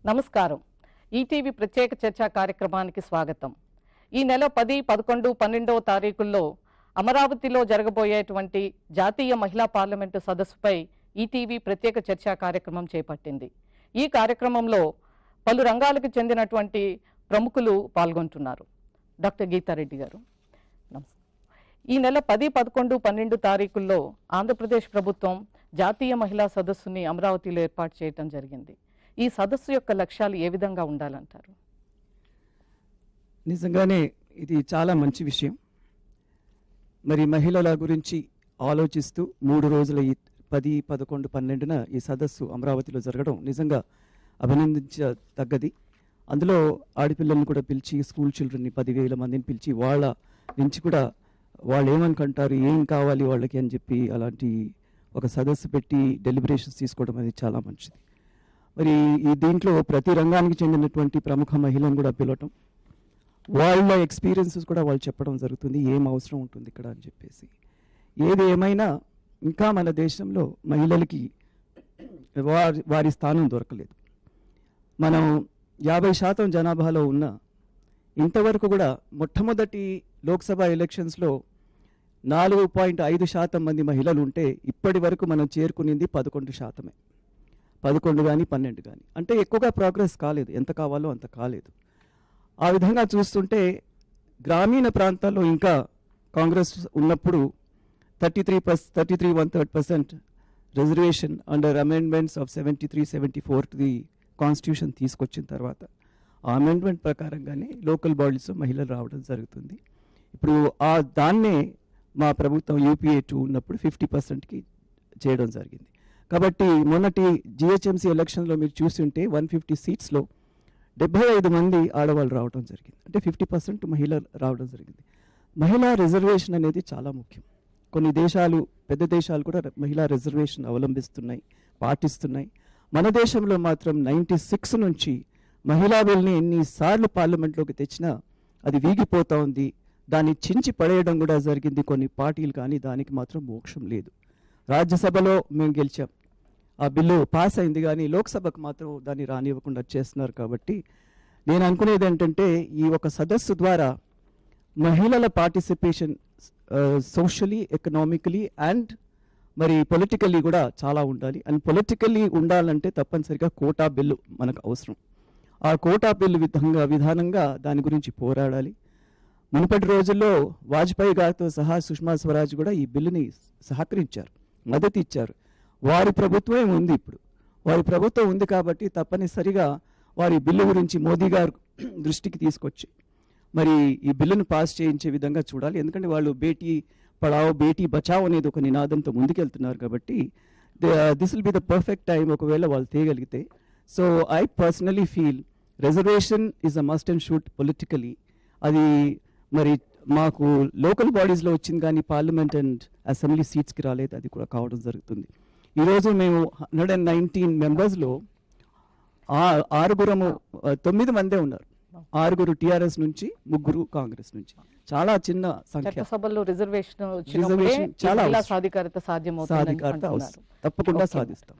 నమస్కారం. ఈటీవీ ప్రత్యేక చర్చా కార్యక్రమానికి స్వాగతం. ఈ నెల 10, 11, 12వ తారీఖుల్లో అమరావతిలో జరగబోయేటువంటి జాతీయ మహిళా పార్లమెంటు సదస్సుపై ఈటీవీ ప్రత్యేక చర్చా కార్యక్రమం చేపట్టింది. ఈ కార్యక్రమంలో పలు రంగాలకు చెందినటువంటి ప్రముఖులు పాల్గొంటున్నారు. డాక్టర్ గీతారెడ్డి గారు, నమస్తే. ఈ నెల 10, 11, 12 తారీఖుల్లో ఆంధ్రప్రదేశ్ ప్రభుత్వం జాతీయ మహిళా సదస్సుని అమరావతిలో ఏర్పాటు చేయడం జరిగింది. ఈ సదస్సు యొక్క లక్ష్యాలు ఏ విధంగా ఉండాలంటారు? నిజంగానే ఇది చాలా మంచి విషయం. మరి మహిళల గురించి ఆలోచిస్తూ 3 రోజుల ఈ 10, 11, 12న ఈ సదస్సు అమరావతిలో జరగడం నిజంగా అభినందించదగ్గది. అందులో ఆడపిల్లల్ని కూడా పిలిచి, స్కూల్ చిల్డ్రన్ని 10,000 మందిని పిలిచి వాళ్ళ నుంచి కూడా వాళ్ళు ఏమనుకుంటారు, ఏం కావాలి వాళ్ళకి అని చెప్పి అలాంటి ఒక సదస్సు పెట్టి డెలిబరేషన్స్ తీసుకోవడం అనేది చాలా మంచిది. మరి ఈ దీంట్లో ప్రతి రంగానికి చెందినటువంటి ప్రముఖ మహిళలను కూడా పిలవటం, వాళ్ళ ఎక్స్పీరియన్సెస్ కూడా వాళ్ళు చెప్పడం జరుగుతుంది, ఏం అవసరం ఉంటుంది ఇక్కడ అని చెప్పేసి. ఏది ఏమైనా ఇంకా మన దేశంలో మహిళలకి వారి స్థానం దొరకలేదు. మనం 50% జనాభాలో ఉన్న ఇంతవరకు కూడా మొట్టమొదటి లోక్సభ ఎలక్షన్స్లో 4.5% మంది మహిళలు ఉంటే ఇప్పటి వరకు మనం చేరుకునింది 11%. 11 కానీ 12 కానీ, అంటే ఎక్కువగా ప్రోగ్రెస్ కాలేదు, ఎంత కావాలో అంత కాలేదు. ఆ విధంగా చూస్తుంటే గ్రామీణ ప్రాంతాల్లో ఇంకా కాంగ్రెస్ ఉన్నప్పుడు 33.1% reservation under amendments of 73, 74 the constitution తీసుకొచ్చిన తర్వాత ఆ అమెండ్మెంట్ ప్రకారంగానే లోకల్ బాడీస్ మహిళలు రావడం జరుగుతుంది. ఇప్పుడు దాన్నే మా ప్రభుత్వం UPA 2 ఉన్నప్పుడు 50%కి చేయడం జరిగింది. కాబట్టి మొన్నటి GHMC ఎలక్షన్లో మీరు చూస్తుంటే 150 సీట్స్లో 75 మంది ఆడవాళ్ళు రావడం జరిగింది. అంటే 50% మహిళలు రావడం జరిగింది. మహిళా రిజర్వేషన్ అనేది చాలా ముఖ్యం. కొన్ని దేశాలు, పెద్ద దేశాలు కూడా మహిళా రిజర్వేషన్ అవలంబిస్తున్నాయి, పాటిస్తున్నాయి. మన దేశంలో మాత్రం 96 నుంచి మహిళా బిల్ని ఎన్నిసార్లు పార్లమెంట్లోకి తెచ్చినా అది వీగిపోతూ ఉంది. దాన్ని చించి పడేయడం కూడా జరిగింది కొన్ని పార్టీలు, కానీ దానికి మాత్రం మోక్షం లేదు. రాజ్యసభలో మేము గెలిచాం, ఆ బిల్లు పాస్ అయింది, కానీ లోక్సభకు మాత్రం దాన్ని రానివ్వకుండా చేస్తున్నారు. కాబట్టి నేను అనుకునేది ఏంటంటే ఈ ఒక సదస్సు ద్వారా మహిళల పార్టిసిపేషన్ సోషలీ, ఎకనామికలీ అండ్ మరి పొలిటికల్లీ కూడా చాలా ఉండాలి. అండ్ పొలిటికల్లీ ఉండాలంటే తప్పనిసరిగా కోటా బిల్లు మనకు అవసరం. ఆ కోటా బిల్లు విధానంగా దాని గురించి పోరాడాలి. మునుపటి రోజుల్లో వాజ్పేయి గారితో సహా సుష్మా స్వరాజ్ కూడా ఈ బిల్లుని సహకరించారు, మద్దతు ఇచ్చారు. వారి ప్రభుత్వమే ఉంది, ఇప్పుడు వారి ప్రభుత్వం ఉంది కాబట్టి తప్పనిసరిగా వారి బిల్లు గురించి మోదీ గారు దృష్టికి తీసుకొచ్చి మరి ఈ బిల్లును పాస్ చేయించే విధంగా చూడాలి. ఎందుకంటే వాళ్ళు బేటీ పడావో బేటీ బచావో అనేది ఒక నినాదంతో ముందుకెళ్తున్నారు. కాబట్టి this will be the perfect time ఒకవేళ వాళ్ళు తేయగలిగితే. So I personally feel reservation is a must and should politically. అది మరి మాకు లోకల్ బాడీస్లో వచ్చింది, కానీ పార్లమెంట్ అండ్ అసెంబ్లీ సీట్స్కి రాలేదు. అది కూడా కావడం జరుగుతుంది. ఈరోజు మేము 119 మెంబర్స్లో 9 మందే ఉన్నారు. 6 TRS నుంచి, 3 కాంగ్రెస్ నుంచి. చాలా చిన్న సంఖ్య. రిజర్వేషన్ చాలా సాధికారత తప్పకుండా సాధిస్తాం.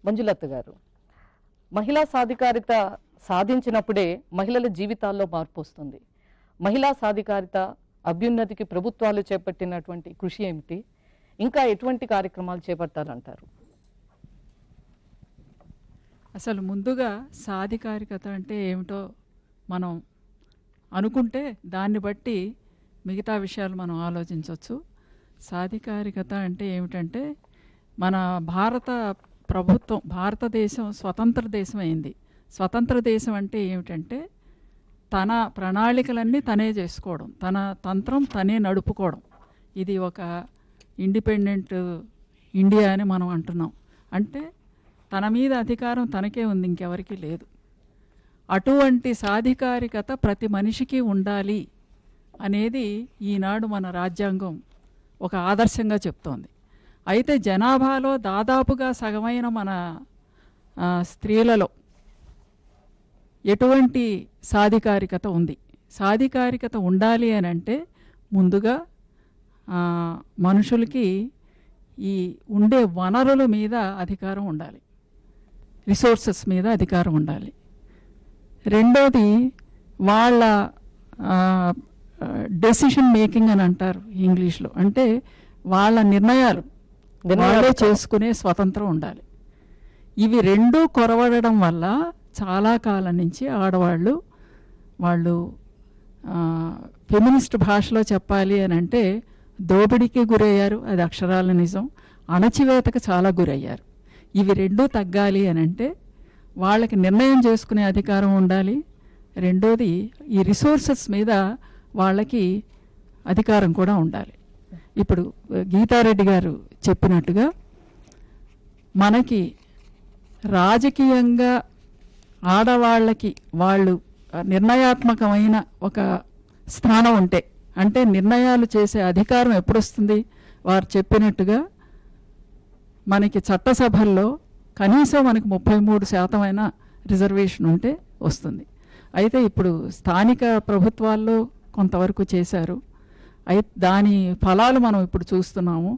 మంజులత గారు, మహిళా సాధికారిత సాధించినప్పుడే మహిళల జీవితాల్లో మార్పు వస్తుంది. మహిళా సాధికారిత అభ్యున్నతికి ప్రభుత్వాలు చేపట్టినటువంటి కృషి ఏమిటి? ఇంకా ఎటువంటి కార్యక్రమాలు చేపట్టాలంటారు? అసలు ముందుగా సాధికారికత అంటే ఏమిటో మనం అనుకుంటే దాన్ని బట్టి మిగతా విషయాలు మనం ఆలోచించవచ్చు. సాధికారికత అంటే ఏమిటంటే మన భారత ప్రభుత్వం, భారతదేశం స్వతంత్ర దేశం అయింది. స్వతంత్ర దేశం అంటే ఏమిటంటే తన ప్రణాళికలన్నీ తనే చేసుకోవడం, తన తంత్రం తనే నడుపుకోవడం. ఇది ఒక ఇండిపెండెంట్ ఇండియా అని మనం అంటున్నాం. అంటే తన మీద అధికారం తనకే ఉంది, ఇంకెవరికీ లేదు. అటువంటి సాధికారికత ప్రతి మనిషికి ఉండాలి అనేది ఈనాడు మన రాజ్యాంగం ఒక ఆదర్శంగా చెప్తోంది. అయితే జనాభాలో దాదాపుగా సగమైన మన స్త్రీలలో ఎటువంటి సాధికారికత ఉంది? సాధికారికత ఉండాలి అని అంటే ముందుగా మనుషులకి ఈ ఉండే వనరుల మీద అధికారం ఉండాలి. రిసోర్సెస్ మీద అధికారం ఉండాలి. రెండోది వాళ్ళ డెసిషన్ మేకింగ్ అని అంటారు ఇంగ్లీష్లో, అంటే వాళ్ళ నిర్ణయాలు వాళ్ళే చేసుకునే స్వతంత్రం ఉండాలి. ఇవి రెండూ కొరవడడం వల్ల చాలా కాలం నుంచి ఆడవాళ్ళు వాళ్ళు ఫెమినిస్ట్ భాషలో చెప్పాలి అని అంటే దోపిడీకి గురయ్యారు, అది అక్షరాల నిజం. అణచివేతకు చాలా గురయ్యారు. ఇవి రెండూ తగ్గాలి అని అంటే వాళ్ళకి నిర్ణయం చేసుకునే అధికారం ఉండాలి. రెండోది ఈ రిసోర్సెస్ మీద వాళ్ళకి అధికారం కూడా ఉండాలి. ఇప్పుడు గీతారెడ్డి గారు చెప్పినట్టుగా మనకి రాజకీయంగా ఆడవాళ్ళకి వాళ్ళు నిర్ణయాత్మకమైన ఒక స్థానం ఉంటే, అంటే నిర్ణయాలు చేసే అధికారం ఎప్పుడు వస్తుంది? వారు చెప్పినట్టుగా మనకి చట్టసభల్లో కనీసం మనకి 33% అయినా రిజర్వేషన్ ఉంటే వస్తుంది. అయితే ఇప్పుడు స్థానిక ప్రభుత్వాల్లో కొంతవరకు చేశారు. అయితే దాని ఫలాలు మనం ఇప్పుడు చూస్తున్నాము.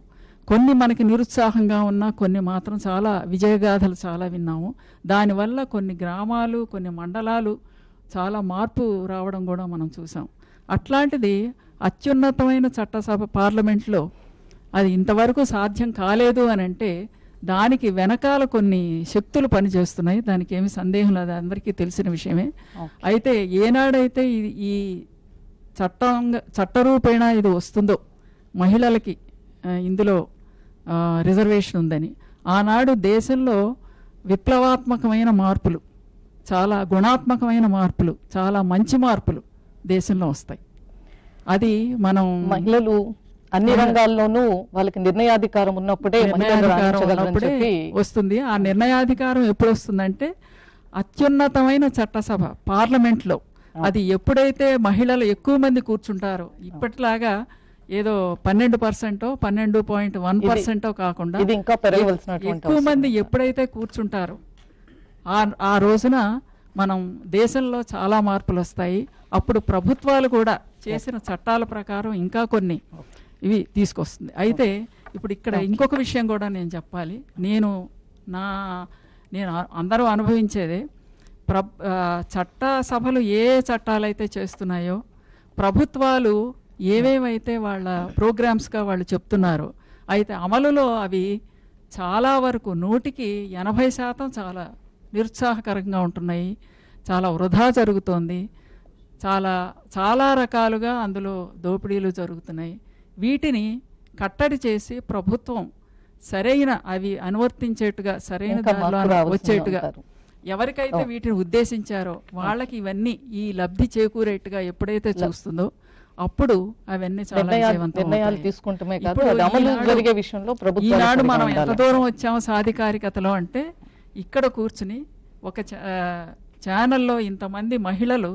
కొన్ని మనకి నిరుత్సాహంగా ఉన్నా కొన్ని మాత్రం చాలా విజయగాథలు చాలా విన్నాము. దానివల్ల కొన్ని గ్రామాలు కొన్ని మండలాలు చాలా మార్పు రావడం కూడా మనం చూసాం. అట్లాంటిది అత్యున్నతమైన చట్టసభ పార్లమెంట్లో అది ఇంతవరకు సాధ్యం కాలేదు అని అంటే దానికి వెనకాల కొన్ని శక్తులు పనిచేస్తున్నాయి. దానికి ఏమి సందేహం లేదు, అందరికీ తెలిసిన విషయమే. అయితే ఏనాడైతే ఈ చట్టరూపేణ ఇది వస్తుందో మహిళలకి ఇందులో రిజర్వేషన్ ఉందని, ఆనాడు దేశంలో విప్లవాత్మకమైన మార్పులు, చాలా గుణాత్మకమైన మార్పులు, చాలా మంచి మార్పులు దేశంలో వస్తాయి. అది మనం మహిళలు అన్ని రంగాల్లోనూ వాళ్ళకి నిర్ణయాధికారం ఉన్నప్పుడే వస్తుంది. ఆ నిర్ణయాధికారం ఎప్పుడు వస్తుందంటే అత్యున్నతమైన చట్టసభ పార్లమెంట్లో అది ఎప్పుడైతే మహిళలు ఎక్కువ మంది కూర్చుంటారో, ఇప్పటిలాగా ఏదో 12%, 12.1% కాకుండా ఎక్కువ మంది ఎప్పుడైతే కూర్చుంటారో ఆ రోజున మనం దేశంలో చాలా మార్పులు వస్తాయి. అప్పుడు ప్రభుత్వాలు కూడా చేసిన చట్టాల ప్రకారం ఇంకా కొన్ని ఇవి తీసుకొస్తుంది. అయితే ఇప్పుడు ఇక్కడ ఇంకొక విషయం కూడా నేను చెప్పాలి. నేను అందరూ అనుభవించేదే, చట్టసభలు ఏ చట్టాలైతే చేస్తున్నాయో ప్రభుత్వాలు ఏవేవైతే వాళ్ళ ప్రోగ్రామ్స్గా వాళ్ళు చెప్తున్నారో, అయితే అమలులో అవి చాలా వరకు 80% చాలా నిరుత్సాహకరంగా ఉంటున్నాయి. చాలా వృధా జరుగుతోంది. చాలా రకాలుగా అందులో దోపిడీలు జరుగుతున్నాయి. వీటిని కట్టడి చేసి ప్రభుత్వం సరైన అవి అనువర్తించేట్టుగా సరైన దానిలో వచ్చేట్టుగా ఎవరికైతే వీటిని ఉద్దేశించారో వాళ్ళకి ఇవన్నీ ఈ లబ్ధి చేకూరేట్టుగా ఎప్పుడైతే చూస్తుందో అప్పుడు అవన్నీ చాలా ఈనాడు మనం ఎంత దూరం వచ్చామో సాధికారికతలో అంటే, ఇక్కడ కూర్చుని ఒక ఛానల్లో ఇంతమంది మహిళలు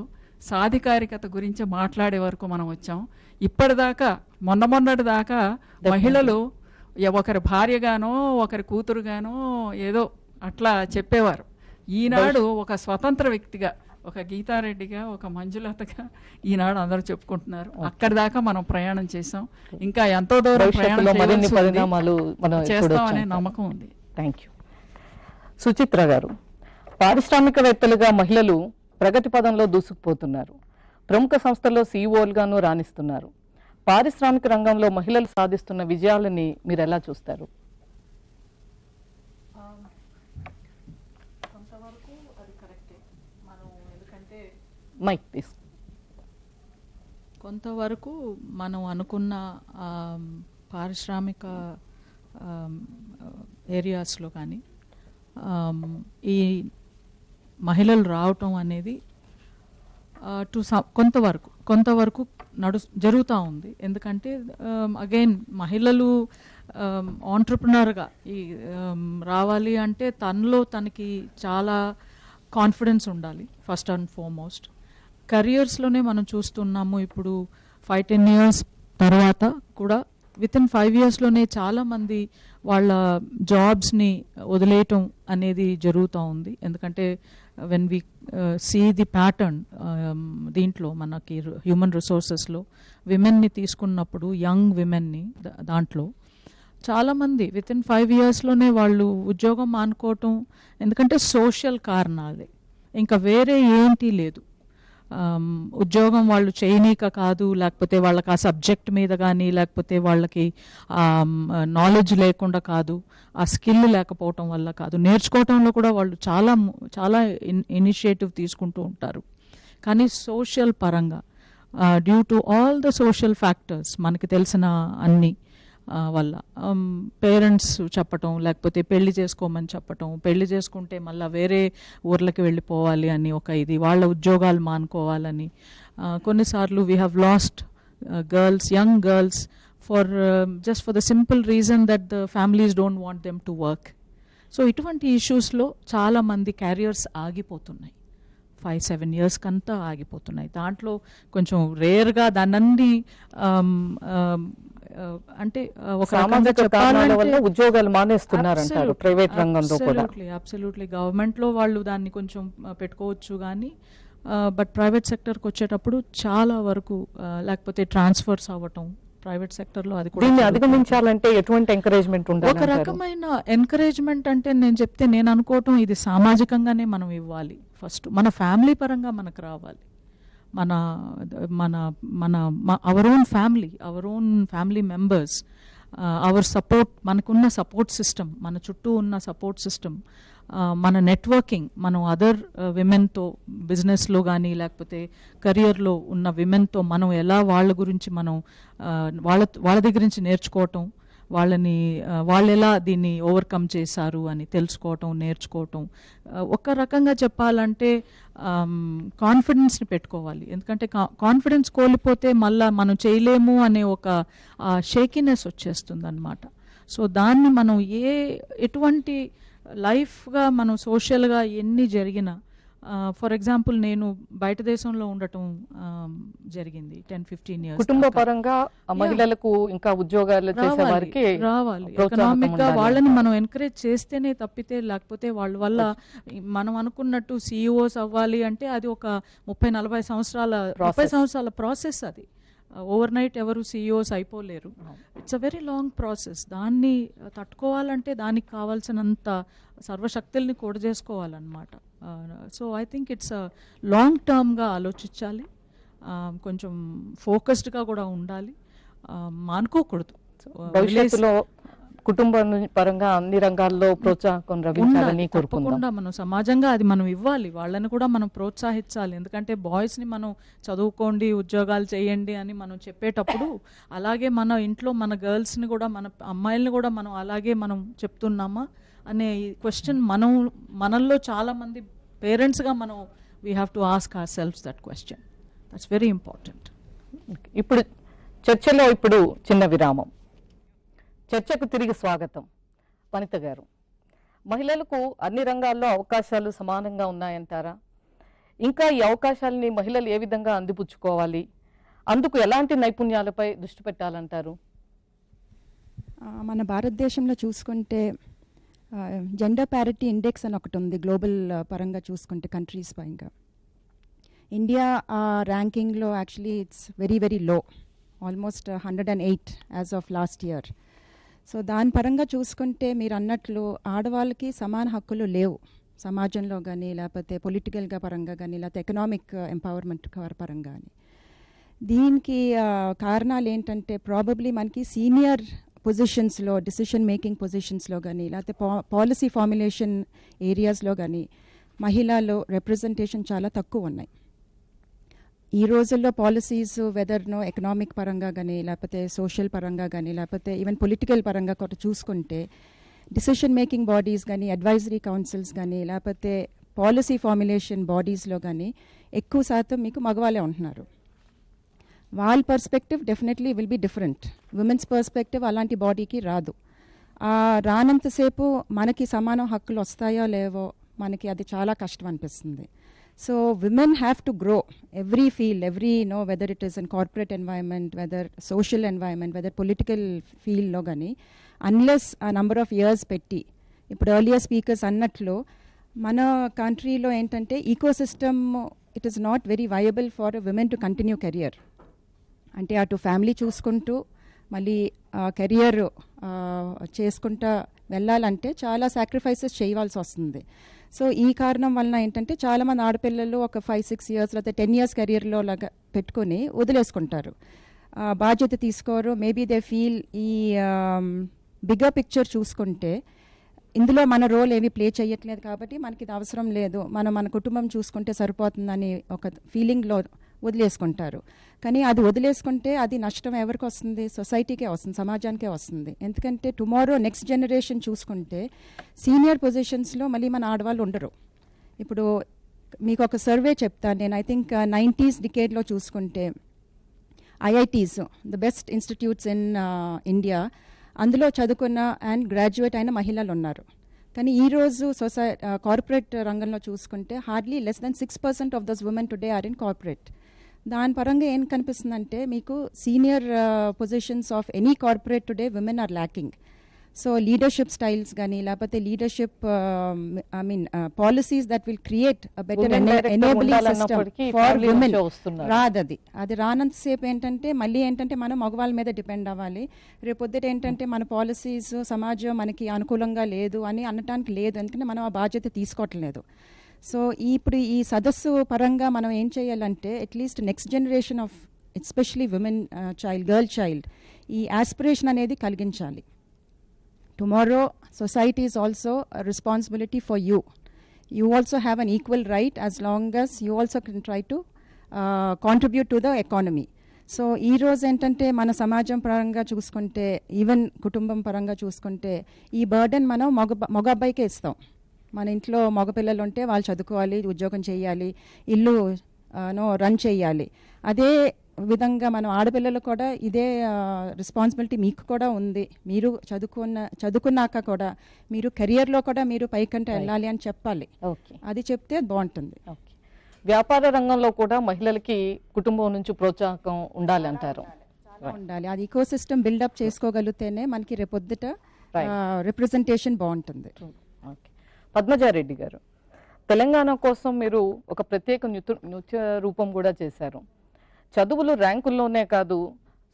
సాధికారికత గురించి మాట్లాడే వరకు మనం వచ్చాం. ఇప్పటిదాకా మొన్నటి దాకా మహిళలు ఒకరి భార్యగానో ఒకరి కూతురుగానో ఏదో అట్లా చెప్పేవారు. ఈనాడు ఒక స్వతంత్ర వ్యక్తిగా, ఒక గీతారెడ్డిగా, ఒక మంజులతగా ఈనాడు అందరూ చెప్పుకుంటున్నారు. అక్కడి దాకా మనం ప్రయాణం చేసాం. ఇంకా ఎంతో దూరం ప్రయాణం చేస్తామనే నమ్మకం ఉంది. Thank you. సుచిత్ర గారు, పారిశ్రామికవేత్తలుగా మహిళలు ప్రగతి పదంలో దూసుకుపోతున్నారు. ప్రముఖ సంస్థల్లో సీఈఓలుగాను రాణిస్తున్నారు. పారిశ్రామిక రంగంలో మహిళలు సాధిస్తున్న విజయాలని మీరు ఎలా చూస్తారు? కొంతవరకు మనం అనుకున్న పారిశ్రామిక ఏరియాస్లో కానీ ఈ మహిళలు రావటం అనేది కొంతవరకు జరుగుతూ ఉంది. ఎందుకంటే అగైన్ మహిళలు ఆంట్రప్రినర్గా రావాలి అంటే తనకి చాలా కాన్ఫిడెన్స్ ఉండాలి. ఫస్ట్ అండ్ ఫార్మోస్ట్ కెరియర్స్లోనే మనం చూస్తున్నాము. ఇప్పుడు 5-10 years తర్వాత కూడా వితిన్ 5 yearsలోనే చాలామంది వాళ్ళ జాబ్స్ని వదిలేయటం అనేది జరుగుతూ ఉంది. ఎందుకంటే when we see the pattern దీంట్లో మనకి హ్యూమన్ రిసోర్సెస్లో విమెన్ని తీసుకున్నప్పుడు, యంగ్ విమెన్ని దాంట్లో చాలామంది విత్ ఇన్ 5 yearsలోనే వాళ్ళు ఉద్యోగం మానుకోవటం, ఎందుకంటే సోషల్ కారణాలే, ఇంకా వేరే ఏంటి లేదు. ఉద్యోగం వాళ్ళు చేయనీక కాదు, లేకపోతే వాళ్ళకి ఆ సబ్జెక్ట్ మీద కానీ, లేకపోతే వాళ్ళకి నాలెడ్జ్ లేకుండా కాదు, ఆ స్కిల్ లేకపోవటం వల్ల కాదు, నేర్చుకోవటంలో కూడా వాళ్ళు చాలా చాలా ఇనిషియేటివ్ తీసుకుంటూ ఉంటారు. కానీ సోషల్ పరంగా due to all the social factors మనకి తెలిసిన అన్ని వల్ల పేరెంట్స్ చెప్పటం, లేకపోతే పెళ్లి చేసుకోమని చెప్పటం, పెళ్లి చేసుకుంటే మళ్ళీ వేరే ఊర్లకి వెళ్ళిపోవాలి అని ఒక ఇది, వాళ్ళ ఉద్యోగాలు మానుకోవాలని, కొన్నిసార్లు we have lost girls, young girls just for the simple reason that the families don't want them to work. So ఇటువంటి ఇష్యూస్లో చాలామంది క్యారియర్స్ ఆగిపోతున్నాయి, 5-7 years కంతా ఆగిపోతున్నాయి. దాంట్లో కొంచెం రేర్గా దాన్ని అంటే ఒక రకంగా చెప్పాలంటే ఉద్యోగాలు మానేస్తున్నారంటారు ప్రైవేట్ రంగంలో కూడా. అబ్సల్యూట్లీ గవర్నమెంట్లో వాళ్ళు దాన్ని కొంచెం పెట్టుకోవచ్చు, కానీ బట్ ప్రైవేట్ సెక్టర్కి వచ్చేటప్పుడు చాలా వరకు లేకపోతే ట్రాన్స్ఫర్స్ అవ్వటం ప్రైవేట్ సెక్టర్లో, అది కూడా అధిగమించాలంటే ఎటువంటి ఎంకరేజ్మెంట్ ఉండాలి? ఒక రకమైన ఎంకరేజ్మెంట్ అంటే నేను అనుకోవటం ఇది సామాజికంగానే మనం ఇవ్వాలి. ఫస్ట్ మన ఫ్యామిలీ పరంగా మనకు రావాలి, మన మన మన our own family members, our support, మనకున్న సపోర్ట్ సిస్టమ్, మన చుట్టూ ఉన్న సపోర్ట్ సిస్టమ్, మన నెట్వర్కింగ్, మనం అదర్ విమెన్తో బిజినెస్లో కానీ లేకపోతే కెరియర్లో ఉన్న విమెన్తో మనం ఎలా వాళ్ళ గురించి మనం వాళ్ళ దగ్గర నుంచి నేర్చుకోవటం, వాళ్ళు ఎలా దీన్ని ఓవర్కమ్ చేశారు అని తెలుసుకోవటం, నేర్చుకోవటం. ఒక రకంగా చెప్పాలంటే కాన్ఫిడెన్స్ని పెట్టుకోవాలి, ఎందుకంటే కాన్ఫిడెన్స్ కోల్పోతే మళ్ళీ మనం చేయలేము అనే ఒక షేకినెస్ వచ్చేస్తుంది అన్నమాట. సో దాన్ని మనం ఎటువంటి లైఫ్గా మనం సోషల్గా ఎన్ని జరిగినా, ఫర్ ఎగ్జాంపుల్ నేను బయట దేశంలో ఉండటం జరిగింది 10-15 years. కుటుంబ పరంగా మహిళలకు ఇంకా ఉద్యోగాలు చేసే వారికి రావాలి, ఎకనామిక్ గా వాళ్ళని మనం ఎంకరేజ్ చేస్తేనే తప్పితే, లేకపోతే వాళ్ళ వల్ల మనం అనుకున్నట్టు CEOs అవ్వాలి అంటే అది ఒక 30-40 సంవత్సరాల ప్రాసెస్. అది ఓవర్ నైట్ ఎవరు CEOs అయిపోలేరు. It's a very long process. దాన్ని తట్టుకోవాలంటే దానికి కావాల్సినంత సర్వశక్తుల్ని కూడజేసుకోవాలన్నమాట. So I think it's long టర్మ్గా ఆలోచించాలి, కొంచెం ఫోకస్డ్గా కూడా ఉండాలి, మానుకోకూడదు. భవిష్యత్తులో కుటుంబ పరంగా అన్ని రంగాల్లో ప్రోత్సాహం లభించాలని తప్పకుండా మనం సమాజంగా అది మనం ఇవ్వాలి, వాళ్ళని కూడా మనం ప్రోత్సహించాలి. ఎందుకంటే బాయ్స్ని మనం చదువుకోండి, ఉద్యోగాలు చేయండి అని మనం చెప్పేటప్పుడు, అలాగే మన ఇంట్లో మన గర్ల్స్ని కూడా, మన అమ్మాయిల్ని కూడా మనం అలాగే మనం చెప్తున్నామా అనే క్వశ్చన్ మనల్లో చాలామంది పేరెంట్స్గా మనం we have to ask our selfs that question. That's very important. ఇప్పుడు చర్చలో చిన్న విరామం. చర్చకు తిరిగి స్వాగతం. వనిత గారు, మహిళలకు అన్ని రంగాల్లో అవకాశాలు సమానంగా ఉన్నాయంటారా? ఇంకా ఈ అవకాశాలని మహిళలు ఏ విధంగా అందిపుచ్చుకోవాలి? అందుకు ఎలాంటి నైపుణ్యాలపై దృష్టి పెట్టాలంటారు? మన భారతదేశంలో చూసుకుంటే జెండర్ ప్యారిటీ ఇండెక్స్ అని ఒకటి ఉంది, గ్లోబల్ పరంగా చూసుకుంటే కంట్రీస్ పరంగా. ఇండియా ర్యాంకింగ్లో actually it's very very low, almost 108 as of last year. So దాని పరంగా చూసుకుంటే మీరు అన్నట్లు ఆడవాళ్ళకి సమాన హక్కులు లేవు సమాజంలో కానీ, లేకపోతే పొలిటికల్గా పరంగా కానీ, లేకపోతే ఎకనామిక్ ఎంపవర్మెంట్ పరంగా కానీ. దీనికి కారణాలు ఏంటంటే ప్రాబబ్లీ మనకి సీనియర్ పొజిషన్స్లో, డిసిషన్ మేకింగ్ పొజిషన్స్లో కానీ, లేకపోతే పాలసీ ఫార్ములేషన్ ఏరియాస్లో కానీ మహిళల్లో రిప్రజెంటేషన్ చాలా తక్కువ ఉన్నాయి. ఈ రోజుల్లో పాలసీస్ వెదర్నో ఎకనామిక్ పరంగా కానీ, లేకపోతే సోషల్ పరంగా కానీ, లేకపోతే ఈవెన్ పొలిటికల్ పరంగా కూడా చూసుకుంటే డిసిషన్ మేకింగ్ బాడీస్ కానీ, అడ్వైజరీ కౌన్సిల్స్ కానీ, లేకపోతే పాలసీ ఫార్ములేషన్ బాడీస్లో కానీ ఎక్కువ శాతం మీకు మగవాళ్ళే ఉంటున్నారు. వాళ్ళ perspective definitely will be different. Women's perspective అలాంటి బాడీకి రాదు. రానంతసేపు మనకి సమాన హక్కులు వస్తాయో లేవో మనకి అది చాలా కష్టం అనిపిస్తుంది. So women have to grow every field, whether it is in corporate environment, whether social environment, whether political field lo gani, unless a number of years petti. Ippudu earlier speakers annatlu mana country lo entante ecosystem it is not very viable for a women to continue career. Ante atu family చూసుకుంటూ మళ్ళీ career చేసుకుంటా వెళ్ళాలంటే చాలా sacrifices చేయవలసి వస్తుంది. So ఈ కారణం వలన ఏంటంటే చాలామంది ఆడపిల్లలు ఒక 5-6 ఇయర్స్ లేకపోతే 10 ఇయర్స్ కెరియర్లో లాగా పెట్టుకొని వదిలేసుకుంటారు, బాధ్యత తీసుకోరు. మేబీ దే ఫీల్ ఈ బిగ్గర్ పిక్చర్ చూసుకుంటే ఇందులో మన రోల్ ఏమీ ప్లే చేయట్లేదు కాబట్టి మనకి ఇది అవసరం లేదు, మన కుటుంబం చూసుకుంటే సరిపోతుందని ఒక ఫీలింగ్లో వదిలేసుకుంటారు. కానీ అది వదిలేసుకుంటే అది నష్టం ఎవరికి వస్తుంది? సొసైటీకే వస్తుంది, సమాజానికే వస్తుంది. ఎందుకంటే టుమారో నెక్స్ట్ జనరేషన్ చూసుకుంటే సీనియర్ పొజిషన్స్లో మళ్ళీ మన ఆడవాళ్ళు ఉండరు. ఇప్పుడు మీకు ఒక సర్వే చెప్తాను నేను. ఐ థింక్ 90s డికేడ్లో చూసుకుంటే IITs, the best institutes in India, అందులో చదువుకున్న అండ్ గ్రాడ్యుయేట్ అయిన మహిళలు ఉన్నారు. కానీ ఈరోజు కార్పొరేట్ రంగంలో చూసుకుంటే hardly less than 6% of those women today are in corporate. దాని పరంగా ఏం కనిపిస్తుందంటే మీకు senior positions of any corporate today women are lacking. So leadership styles కానీ లేకపోతే leadership policies that will create better enabling system for women రాదది. అది రానంతసేపు ఏంటంటే మళ్ళీ ఏంటంటే మనం మగవాళ్ళ మీద డిపెండ్ అవ్వాలి. రేపొద్దుట ఏంటంటే మన పాలసీస్ సమాజం మనకి అనుకూలంగా లేదు అని అనటానికి లేదు, ఎందుకంటే మనం ఆ బాధ్యత తీసుకోవట్లేదు. సో ఇప్పుడు ఈ సదస్సు పరంగా మనం ఏం చేయాలంటే at least next generation of especially women child, girl child, ఈ ఆస్పిరేషన్ అనేది కలిగించాలి. Tomorrow, society is also a responsibility for you. You also have an equal right as long as you also can try to contribute to the economy. So ఈ రోజు ఏంటంటే మన సమాజం పరంగా చూసుకుంటే, ఈవెన్ కుటుంబం పరంగా చూసుకుంటే ఈ బర్డెన్ మనం మగ అబ్బాయికే ఇస్తాం. మన ఇంట్లో మగపిల్లలు ఉంటే వాళ్ళు చదువుకోవాలి, ఉద్యోగం చేయాలి, ఇల్లు రన్ చేయాలి. అదే విధంగా మనం ఆడపిల్లలు కూడా ఇదే రెస్పాన్సిబిలిటీ మీకు కూడా ఉంది. మీరు చదువుకున్నాక కూడా మీరు కెరియర్లో కూడా మీరు పైకంటే వెళ్ళాలి అని చెప్పాలి. అది చెప్తే బాగుంటుంది. వ్యాపార రంగంలో కూడా మహిళలకి కుటుంబం నుంచి ప్రోత్సాహం ఉండాలి అంటారు. ఉండాలి, అది ఈకో సిస్టమ్ బిల్డప్ చేసుకోగలిగితేనే మనకి రేపొద్దుట రిప్రజెంటేషన్ బాగుంటుంది. పద్మజారెడ్డి గారు, తెలంగాణ కోసం మీరు ఒక ప్రత్యేక నృత్య రూపం కూడా చేశారు. చదువులు ర్యాంకుల్లోనే కాదు,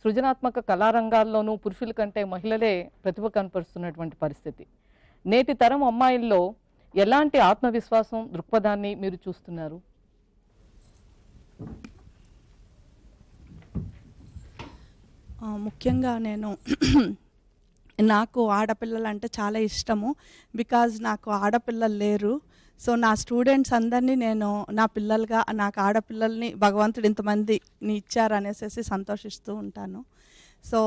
సృజనాత్మక కళారంగాల్లోనూ పురుషుల కంటే మహిళలే ప్రతిభ కనపరుస్తున్నటువంటి పరిస్థితి. నేటి తరం అమ్మాయిల్లో ఎలాంటి ఆత్మవిశ్వాసం, దృక్పథాన్ని మీరు చూస్తున్నారు? ముఖ్యంగా నాకు ఆడపిల్లలు అంటే చాలా ఇష్టము. బికాజ్ నాకు ఆడపిల్లలు లేరు. సో నా స్టూడెంట్స్ అందరినీ నేను నా పిల్లలుగా, నాకు ఆడపిల్లల్ని భగవంతుడు ఇంతమందిని ఇచ్చారనేసి సంతోషిస్తూ ఉంటాను. సో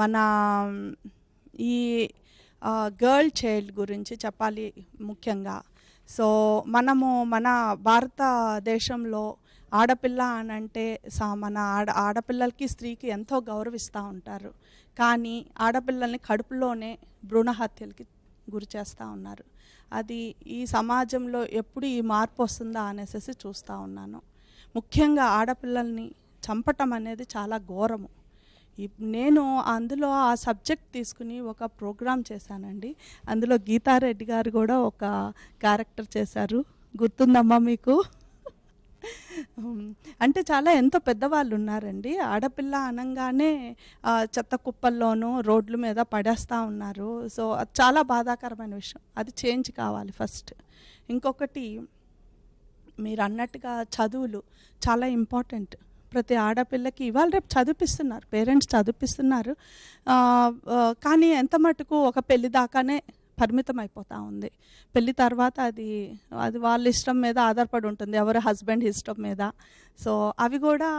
మన ఈ గర్ల్ చైల్డ్ గురించి చెప్పాలి ముఖ్యంగా. సో మనము మన భారతదేశంలో ఆడపిల్ల అని అంటే మన ఆడపిల్లలకి స్త్రీకి ఎంతో గౌరవిస్తూ ఉంటారు. కానీ ఆడపిల్లల్ని కడుపులోనే భ్రూణ హత్యలకి గురి చేస్తూ ఉన్నారు. అది ఈ సమాజంలో ఎప్పుడు ఈ మార్పు వస్తుందా అనేసి చూస్తూ ఉన్నాను. ముఖ్యంగా ఆడపిల్లల్ని చంపటం అనేది చాలా ఘోరము. నేను అందులో ఆ సబ్జెక్ట్ తీసుకుని ఒక ప్రోగ్రాం చేశానండి. అందులో గీతారెడ్డి గారు కూడా ఒక క్యారెక్టర్ చేశారు, గుర్తుందమ్మా మీకు? అంటే చాలా ఎంతో పెద్దవాళ్ళు ఉన్నారండి. ఆడపిల్ల అనగానే చెత్త కుప్పల్లోనూ రోడ్ల మీద పడేస్తూ ఉన్నారు. సో అది చాలా బాధాకరమైన విషయం. అది చేంజ్ కావాలి ఫస్ట్. ఇంకొకటి మీరు అన్నట్టుగా చదువులు చాలా ఇంపార్టెంట్. ప్రతి ఆడపిల్లకి ఇవాళ రేపు చదివిపిస్తున్నారు, పేరెంట్స్ చదివిపిస్తున్నారు. కానీ ఎంత మటుకు ఒక పెళ్లి దాకానే పరిమితం అయిపోతూ ఉంది. పెళ్లి తర్వాత అది వాళ్ళ ఇష్టం మీద ఆధారపడి ఉంటుంది, ఎవరి హస్బెండ్ ఇష్టం మీద. సో అవి కూడా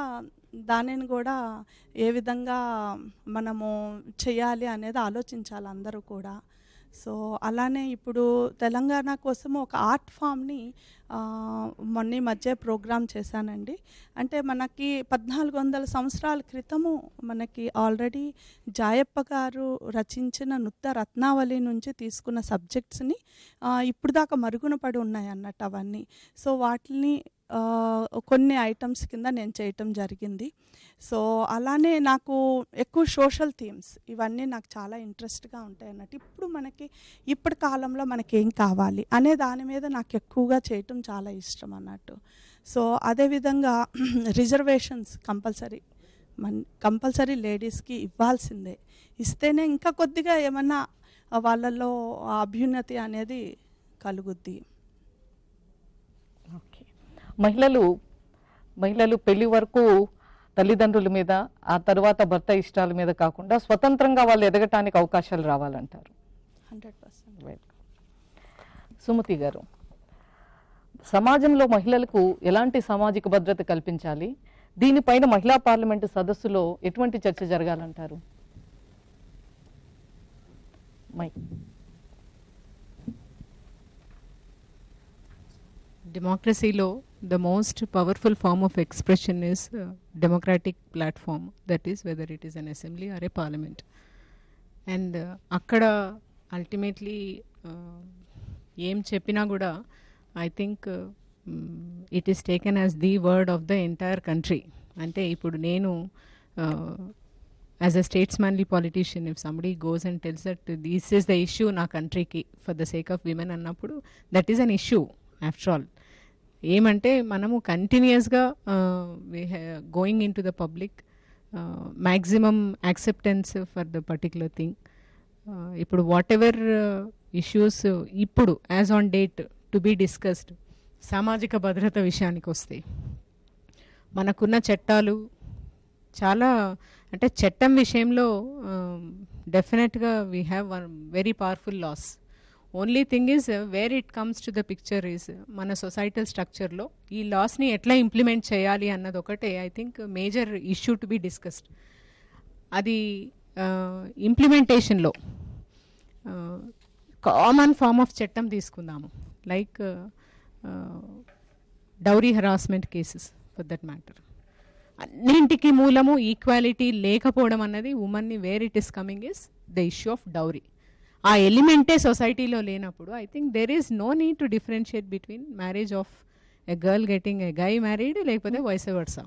దానిని కూడా ఏ విధంగా మనము చేయాలి అనేది ఆలోచించాలి అందరూ కూడా. సో అలానే ఇప్పుడు తెలంగాణ కోసం ఒక ఆర్ట్ ఫామ్ని మొన్న మధ్య ప్రోగ్రామ్ చేశానండి. అంటే మనకి 1400 సంవత్సరాల క్రితము మనకి ఆల్రెడీ జాయప్ప గారు రచించిన నృత్య రత్నావళి నుంచి తీసుకున్న సబ్జెక్ట్స్ని ఇప్పుడు దాకా మరుగున పడి ఉన్నాయి అన్నట్టు అవన్నీ. సో వాటిని కొన్ని ఐటమ్స్ కింద నేను చేయటం జరిగింది. సో అలానే నాకు ఎక్కువ సోషల్ థీమ్స్ ఇవన్నీ నాకు చాలా ఇంట్రెస్ట్గా ఉంటాయి అన్నట్టు. ఇప్పటి కాలంలో మనకి ఏం కావాలి అనే దాని మీద నాకు ఎక్కువగా చేయటం చాలా ఇష్టం అన్నట్టు. సో అదేవిధంగా రిజర్వేషన్స్ కంపల్సరీ కంపల్సరీ లేడీస్కి ఇవ్వాల్సిందే. ఇస్తేనే ఇంకా కొద్దిగా ఏమన్నా వాళ్ళల్లో ఆ అభ్యున్నతి అనేది కలుగుద్ది. ఓకే. మహిళలు పెళ్లి వరకు తల్లిదండ్రుల మీద, ఆ తర్వాత భర్త ఇష్టాల మీద కాకుండా స్వతంత్రంగా వాళ్ళు ఎదగటానికి అవకాశాలు రావాలంటారు. 100%. సుమతి గారు, సమాజంలో మహిళలకు ఎలాంటి సామాజిక భద్రత కల్పించాలి, దీనిపైన మహిళా పార్లమెంటు సదస్సులో ఎటువంటి చర్చ జరగాలంటారు? Democracyలో the most powerful form of expression is democratic platform, that is whether it is an assembly or a parliament. And అక్కడ ultimately ఏం చెప్పినా కూడా I think it is taken as the word of the entire country. అంటే ఇప్పుడు నేను as a statesmanly politician, if somebody goes and tells that this is the issue na country ki for the sake of women annappudu, that is an issue after all. ఏమంటే మనము కంటిన్యూస్గా going into the public, maximum acceptance for the particular thing. ఇప్పుడు whatever issues ఇప్పుడు as on date to be discussed, సామాజిక భద్రత విషయానికి వస్తే మనకున్న చట్టాలు చాలా, అంటే చట్టం విషయంలో డెఫినెట్గా we have one very powerful laws. Only thing is where it comes to the picture is మన సొసైటల్ స్ట్రక్చర్లో ఈ లాస్ని ఎట్లా ఇంప్లిమెంట్ చేయాలి అన్నది ఒకటే I think major issue to be discussed. అది ఇంప్లిమెంటేషన్లో కామన్ ఫామ్ ఆఫ్ చట్టం తీసుకుందాము, like dowry harassment cases for that matter. అన్నింటికి మూలము ఈక్వాలిటీ లేకపోవడం అన్నది ఉమెన్ని where it is coming is the issue of dowry. ఆ ఎలిమెంటే సొసైటీలో లేనప్పుడు I think there is no need to differentiate between marriage of a girl getting a guy married లేకపోతే vice versa.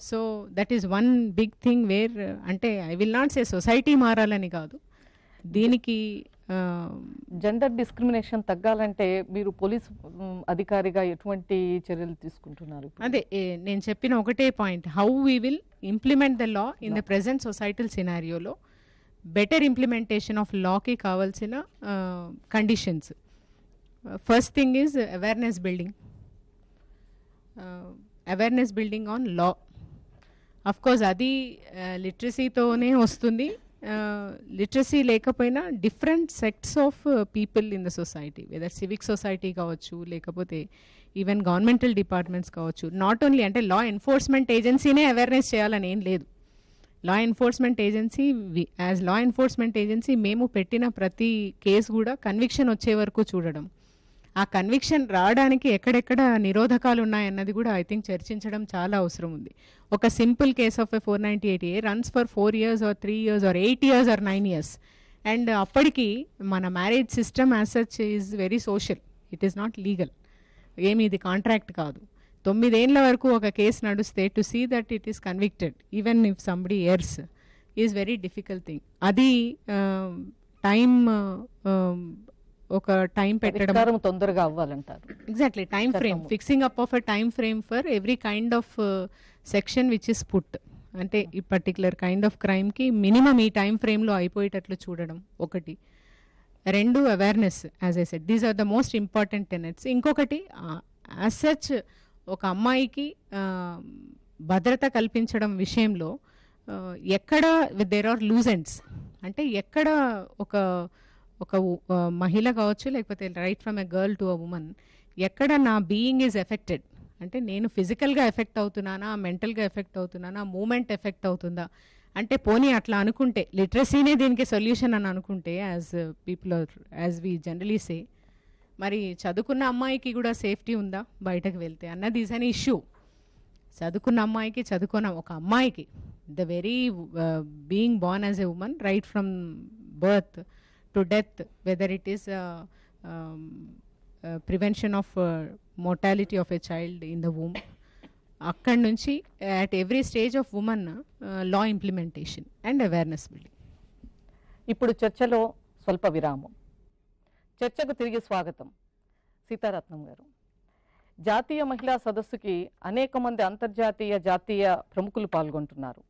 So that is one big thing where, అంటే I will not say society మారాలని కాదు, దీనికి gender discrimination తగ్గాలంటే మీరు police అధికారిగా ఎటువంటి చర్యలు తీసుకుంటున్నారు? అదే నేను చెప్పిన ఒకటే point, how we will implement the law in the present societal సినారియోలో. బెటర్ ఇంప్లిమెంటేషన్ ఆఫ్ లాకి కావాల్సిన conditions. First thing is awareness building, awareness building on law. Of course అది లిటరసీతోనే వస్తుంది. లిటరసీ లేకపోయినా different sects of people in the society, whether civic society కావచ్చు లేకపోతే even governmental departments కావచ్చు, నాట్ ఓన్లీ అంటే లా ఎన్ఫోర్స్మెంట్ ఏజెన్సీనే అవేర్నెస్ చేయాలని ఏం లేదు. Law enforcement agency, as law enforcement agency మేము పెట్టిన ప్రతి కేసు కూడా కన్విక్షన్ వచ్చే వరకు చూడడం, ఆ కన్విక్షన్ రావడానికి ఎక్కడెక్కడ నిరోధకాలు ఉన్నాయన్నది కూడా ఐ థింక్ చర్చించడం చాలా అవసరం ఉంది. ఒక simple case of a 498A runs for 4 years or 3 years or 8 years or 9 years. And అప్పటికి మన marriage system as such is very social, it is not legal. ఏమి ఇది కాంట్రాక్ట్ కాదు. 9 ఏళ్ల వరకు ఒక కేసు నడుస్తే to see that it is convicted even if somebody errs is very difficult thing. అది టైం, ఒక టైం పెట్టడం తొందరగా అవ్వాలంటారు. Exactly time frame, fixing up of a time frame for every kind of section which is put. అంటే ఈ particular kind of క్రైమ్కి minimum ఈ time ఫ్రేమ్లో అయిపోయేటట్లు చూడడం ఒకటి. 2 awareness, as I said these are the most important tenets. ఇంకొకటి as such ఒక అమ్మాయికి భద్రత కల్పించడం విషయంలో ఎక్కడ దేర్ ఆర్ లూజ్ ఎండ్స్, అంటే ఎక్కడ ఒక మహిళ కావచ్చు లేకపోతే right from a girl to a woman, ఎక్కడ నా బీయింగ్ ఈజ్ ఎఫెక్టెడ్, అంటే నేను ఫిజికల్గా ఎఫెక్ట్ అవుతున్నానా, మెంటల్గా ఎఫెక్ట్ అవుతున్నానా, మూమెంట్ ఎఫెక్ట్ అవుతుందా, అంటే పోనీ అట్లా అనుకుంటే లిటరసీనే దీనికి సొల్యూషన్ అని అనుకుంటే as people are as we generally say, మరి చదువుకున్న అమ్మాయికి కూడా సేఫ్టీ ఉందా బయటకు వెళ్తే అన్నది ఈజ్ అన్ ఇష్యూ. చదువుకున్న అమ్మాయికి, చదువుకున్న ఒక అమ్మాయికి the very being Born as a woman right from birth to death, whether it is prevention of mortality of a child in the womb, అక్కడి నుంచి at every stage of woman law implementation and awareness building. ఇప్పుడు చర్చలో స్వల్ప విరామం. చర్చకు తిరిగి స్వాగతం. సీతారత్నం గారు, జాతీయ మహిళా సదస్సుకి అనేక మంది అంతర్జాతీయ జాతీయ ప్రముఖులు పాల్గొంటున్నారు.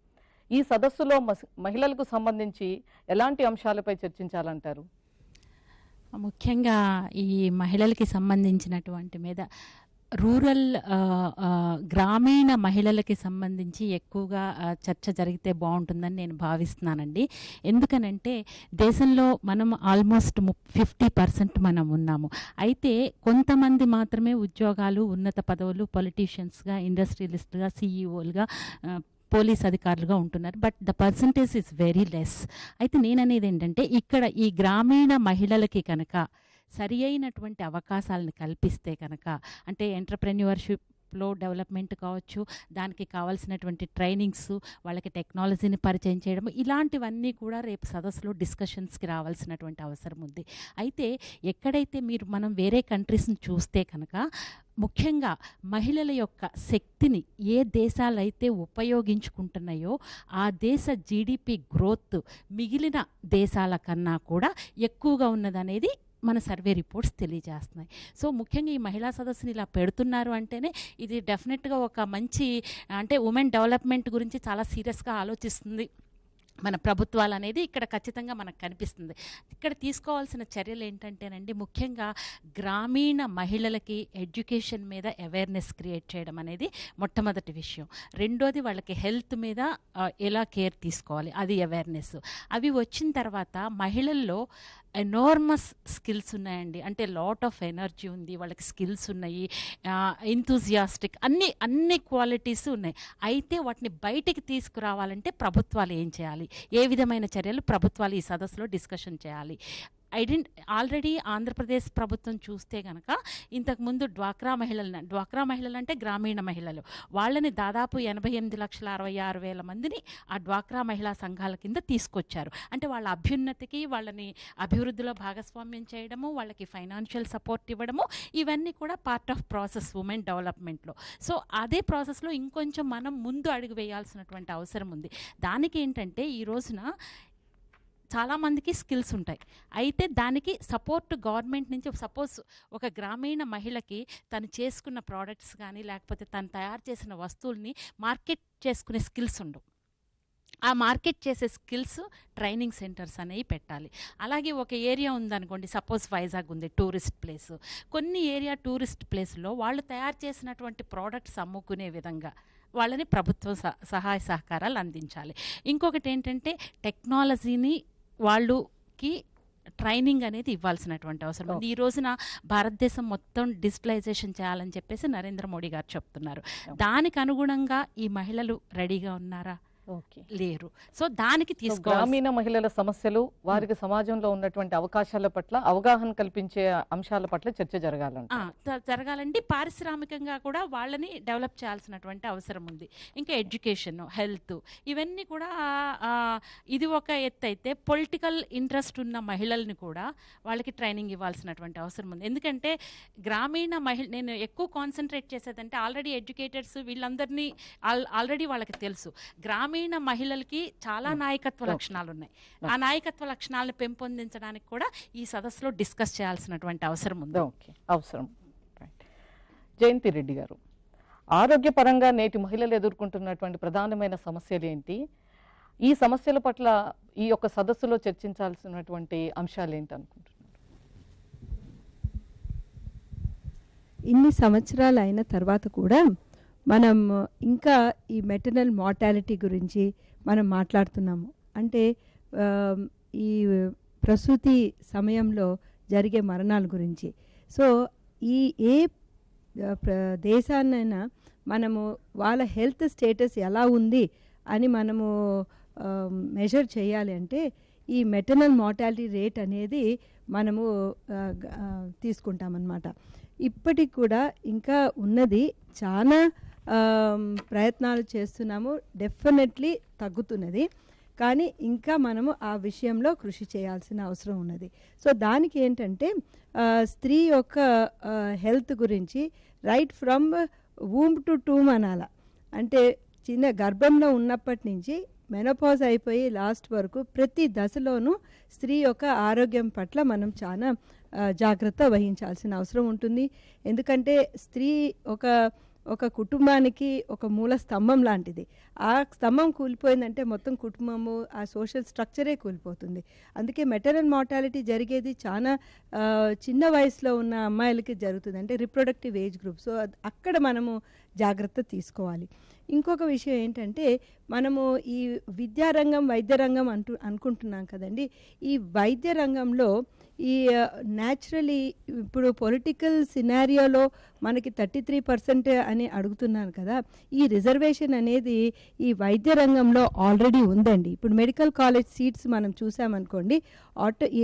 ఈ సదస్సులో మహిళలకు సంబంధించి ఎలాంటి అంశాలపై చర్చించాలంటారు? ముఖ్యంగా ఈ మహిళలకి సంబంధించినటువంటి మీద రూరల్ గ్రామీణ మహిళలకి సంబంధించి ఎక్కువగా చర్చ జరిగితే బాగుంటుందని నేను భావిస్తున్నానండి. ఎందుకనంటే దేశంలో మనం ఆల్మోస్ట్ 50% మనం ఉన్నాము. అయితే కొంతమంది మాత్రమే ఉద్యోగాలు, ఉన్నత పదవులు, పొలిటీషియన్స్గా, ఇండస్ట్రియలిస్ట్గా, సిఈఓలుగా, పోలీస్ అధికారులుగా ఉంటున్నారు. But the percentage is very less. అయితే నేననేది ఏంటంటే ఇక్కడ ఈ గ్రామీణ మహిళలకి కనుక సరి అయినటువంటి అవకాశాలను కల్పిస్తే కనుక, అంటే ఎంటర్ప్రెన్యూర్షిప్లో డెవలప్మెంట్ కావచ్చు, దానికి కావాల్సినటువంటి ట్రైనింగ్స్, వాళ్ళకి టెక్నాలజీని పరిచయం చేయడం, ఇలాంటివన్నీ కూడా రేపు సదస్సులో డిస్కషన్స్కి రావాల్సినటువంటి అవసరం ఉంది. అయితే ఎక్కడైతే మనం వేరే కంట్రీస్ని చూస్తే కనుక ముఖ్యంగా మహిళల యొక్క శక్తిని ఏ దేశాలైతే ఉపయోగించుకుంటున్నాయో ఆ దేశ జీడిపి గ్రోత్ మిగిలిన దేశాల కన్నా కూడా ఎక్కువగా ఉన్నదనేది మన సర్వే రిపోర్ట్స్ తెలియజేస్తున్నాయి. సో ముఖ్యంగా ఈ మహిళా సదస్సుని ఇలా పెడుతున్నారు అంటేనే ఇది డెఫినెట్గా ఒక మంచి, అంటే ఉమెన్ డెవలప్మెంట్ గురించి చాలా సీరియస్గా ఆలోచిస్తుంది మన ప్రభుత్వాలు అనేది ఇక్కడ ఖచ్చితంగా మనకు కనిపిస్తుంది. ఇక్కడ తీసుకోవాల్సిన చర్యలు ఏంటంటేనండి, ముఖ్యంగా గ్రామీణ మహిళలకి ఎడ్యుకేషన్ మీద అవేర్నెస్ క్రియేట్ చేయడం అనేది మొట్టమొదటి విషయం. రెండోది వాళ్ళకి హెల్త్ మీద ఎలా కేర్ తీసుకోవాలి, అది అవేర్నెస్. అవి వచ్చిన తర్వాత మహిళల్లో ఎనార్మస్ స్కిల్స్ ఉన్నాయండి. అంటే లాట్ ఆఫ్ ఎనర్జీ ఉంది, వాళ్ళకి స్కిల్స్ ఉన్నాయి, ఎంతూజియాస్టిక్, అన్ని క్వాలిటీస్ ఉన్నాయి. అయితే వాటిని బయటికి తీసుకురావాలంటే ప్రభుత్వాలు ఏం చేయాలి, ఏ విధమైన చర్యలు ప్రభుత్వాలు ఈ సదస్సులో డిస్కషన్ చేయాలి. ఆల్రెడీ ఆంధ్రప్రదేశ్ ప్రభుత్వం చూస్తే కనుక ఇంతకుముందు డ్వాక్రా మహిళలు అంటే గ్రామీణ మహిళలు, వాళ్ళని దాదాపు 88,66,000 మందిని ఆ డ్వాక్రా మహిళా సంఘాల కింద తీసుకొచ్చారు. అంటే వాళ్ళ అభ్యున్నతికి, వాళ్ళని అభివృద్ధిలో భాగస్వామ్యం చేయడము, వాళ్ళకి ఫైనాన్షియల్ సపోర్ట్ ఇవ్వడము, ఇవన్నీ కూడా పార్ట్ ఆఫ్ ప్రాసెస్ ఉమెన్ డెవలప్మెంట్లో. సో అదే ప్రాసెస్లో ఇంకొంచెం మనం ముందు అడుగు వేయాల్సినటువంటి అవసరం ఉంది. దానికి ఏంటంటే ఈ రోజున చాలామందికి స్కిల్స్ ఉంటాయి. అయితే దానికి సపోర్ట్ గవర్నమెంట్ నుంచి, సపోజ్ ఒక గ్రామీణ మహిళకి తను చేసుకున్న ప్రోడక్ట్స్ కానీ లేకపోతే తను తయారు చేసిన వస్తువుల్ని మార్కెట్ చేసుకునే స్కిల్స్ ఉండవు. ఆ మార్కెట్ చేసే స్కిల్స్ ట్రైనింగ్ సెంటర్స్ అనేవి పెట్టాలి. అలాగే ఒక ఏరియా ఉందనుకోండి, సపోజ్ వైజాగ్ ఉంది టూరిస్ట్ ప్లేస్, కొన్ని ఏరియా టూరిస్ట్ ప్లేస్లో వాళ్ళు తయారు చేసినటువంటి ప్రోడక్ట్స్ అమ్ముకునే విధంగా వాళ్ళని ప్రభుత్వం సహాయ సహకారాలు అందించాలి. ఇంకొకటి ఏంటంటే టెక్నాలజీని వాళ్ళకి ట్రైనింగ్ అనేది ఇవ్వాల్సినటువంటి అవసరం ఉంది. ఈ రోజున భారతదేశం మొత్తం డిజిటలైజేషన్ చేయాలని చెప్పేసి నరేంద్ర మోడీ గారు చెప్తున్నారు. దానికి అనుగుణంగా ఈ మహిళలు రెడీగా ఉన్నారా? లేరు. సో దానికి గ్రామీణ మహిళల సమస్యలు, వారికి సమాజంలో ఉన్నటువంటి అవకాశాల పట్ల అవగాహన కల్పించే అంశాల పట్ల చర్చ జరగాలండి. పారిశ్రామికంగా కూడా వాళ్ళని డెవలప్ చేయాల్సినటువంటి అవసరం ఉంది. ఇంకా ఎడ్యుకేషన్, హెల్త్, ఇవన్నీ కూడా ఇది ఒక ఎత్తు అయితే పొలిటికల్ ఇంట్రెస్ట్ ఉన్న మహిళల్ని కూడా వాళ్ళకి ట్రైనింగ్ ఇవ్వాల్సినటువంటి అవసరం ఉంది. ఎందుకంటే గ్రామీణ నేను ఎక్కువ కాన్సన్ట్రేట్ చేసేదంటే ఆల్రెడీ ఎడ్యుకేటెడ్స్ వీళ్ళందరినీ ఆల్రెడీ వాళ్ళకి తెలుసు. గ్రామీణ మహిళలకి చాలా నాయకత్వ లక్షణాలు ఉన్నాయి. ఆ నాయకత్వ లక్షణాలను పెంపొందించడానికి కూడా ఈ సదస్సులో డిస్కస్ చేయాల్సినటువంటి అవసరం ఉంది. జయంతి రెడ్డి గారు, ఆరోగ్యపరంగా నేటి మహిళలు ఎదుర్కొంటున్నటువంటి ప్రధానమైన సమస్యలు ఏంటి? ఈ సమస్యల పట్ల ఈ యొక్క సదస్సులో చర్చించాల్సినటువంటి అంశాలు ఏంటి అనుకుంటున్నారు? ఇన్ని సంవత్సరాలు అయిన తర్వాత కూడా మనం ఇంకా ఈ మెటర్నల్ మార్టాలిటీ గురించి మనం మాట్లాడుతున్నాము. అంటే ఈ ప్రసూతి సమయంలో జరిగే మరణాల గురించి. సో ఏ దేశాన్నైనా మనము వాళ్ళ హెల్త్ స్టేటస్ ఎలా ఉంది అని మనము మెజర్ చేయాలి అంటే ఈ మెటర్నల్ మార్టాలిటీ రేట్ అనేది మనము తీసుకుంటామన్నమాట. ఇప్పటికి కూడా ఇంకా ఉన్నది, చాలా ప్రయత్నాలు చేస్తున్నాము, డెఫినెట్లీ తగ్గుతున్నది. కానీ ఇంకా మనము ఆ విషయంలో కృషి చేయాల్సిన అవసరం ఉన్నది. సో దానికి ఏంటంటే స్త్రీ యొక్క హెల్త్ గురించి right from womb to tomb అనాల, అంటే చిన్న గర్భంలో ఉన్నప్పటి నుంచి మెనోపాజ్ అయిపోయి లాస్ట్ వరకు ప్రతి దశలోనూ స్త్రీ యొక్క ఆరోగ్యం పట్ల మనం చాలా జాగ్రత్త వహించాల్సిన అవసరం ఉంటుంది. ఎందుకంటే స్త్రీ ఒక కుటుంబానికి ఒక మూల స్తంభం లాంటిది. ఆ స్తంభం కూలిపోయిందంటే మొత్తం కుటుంబము, ఆ సోషల్ స్ట్రక్చరే కూలిపోతుంది. అందుకే మెటర్నల్ మార్టాలిటీ జరిగేది చాలా చిన్న వయసులో ఉన్న అమ్మాయిలకి జరుగుతుంది, అంటే రిప్రొడక్టివ్ ఏజ్ గ్రూప్. సో అక్కడ మనము జాగ్రత్త తీసుకోవాలి. ఇంకొక విషయం ఏంటంటే, మనము ఈ విద్యారంగం వైద్య రంగం అనుకుంటున్నాం కదండి. ఈ వైద్య రంగంలో ఈ న్యాచురలీ ఇప్పుడు పొలిటికల్ సినారియోలో మనకి 33% అని అడుగుతున్నాను కదా. ఈ రిజర్వేషన్ అనేది ఈ వైద్య రంగంలో ఆల్రెడీ ఉందండి. ఇప్పుడు మెడికల్ కాలేజ్ సీట్స్ మనం చూసామనుకోండి,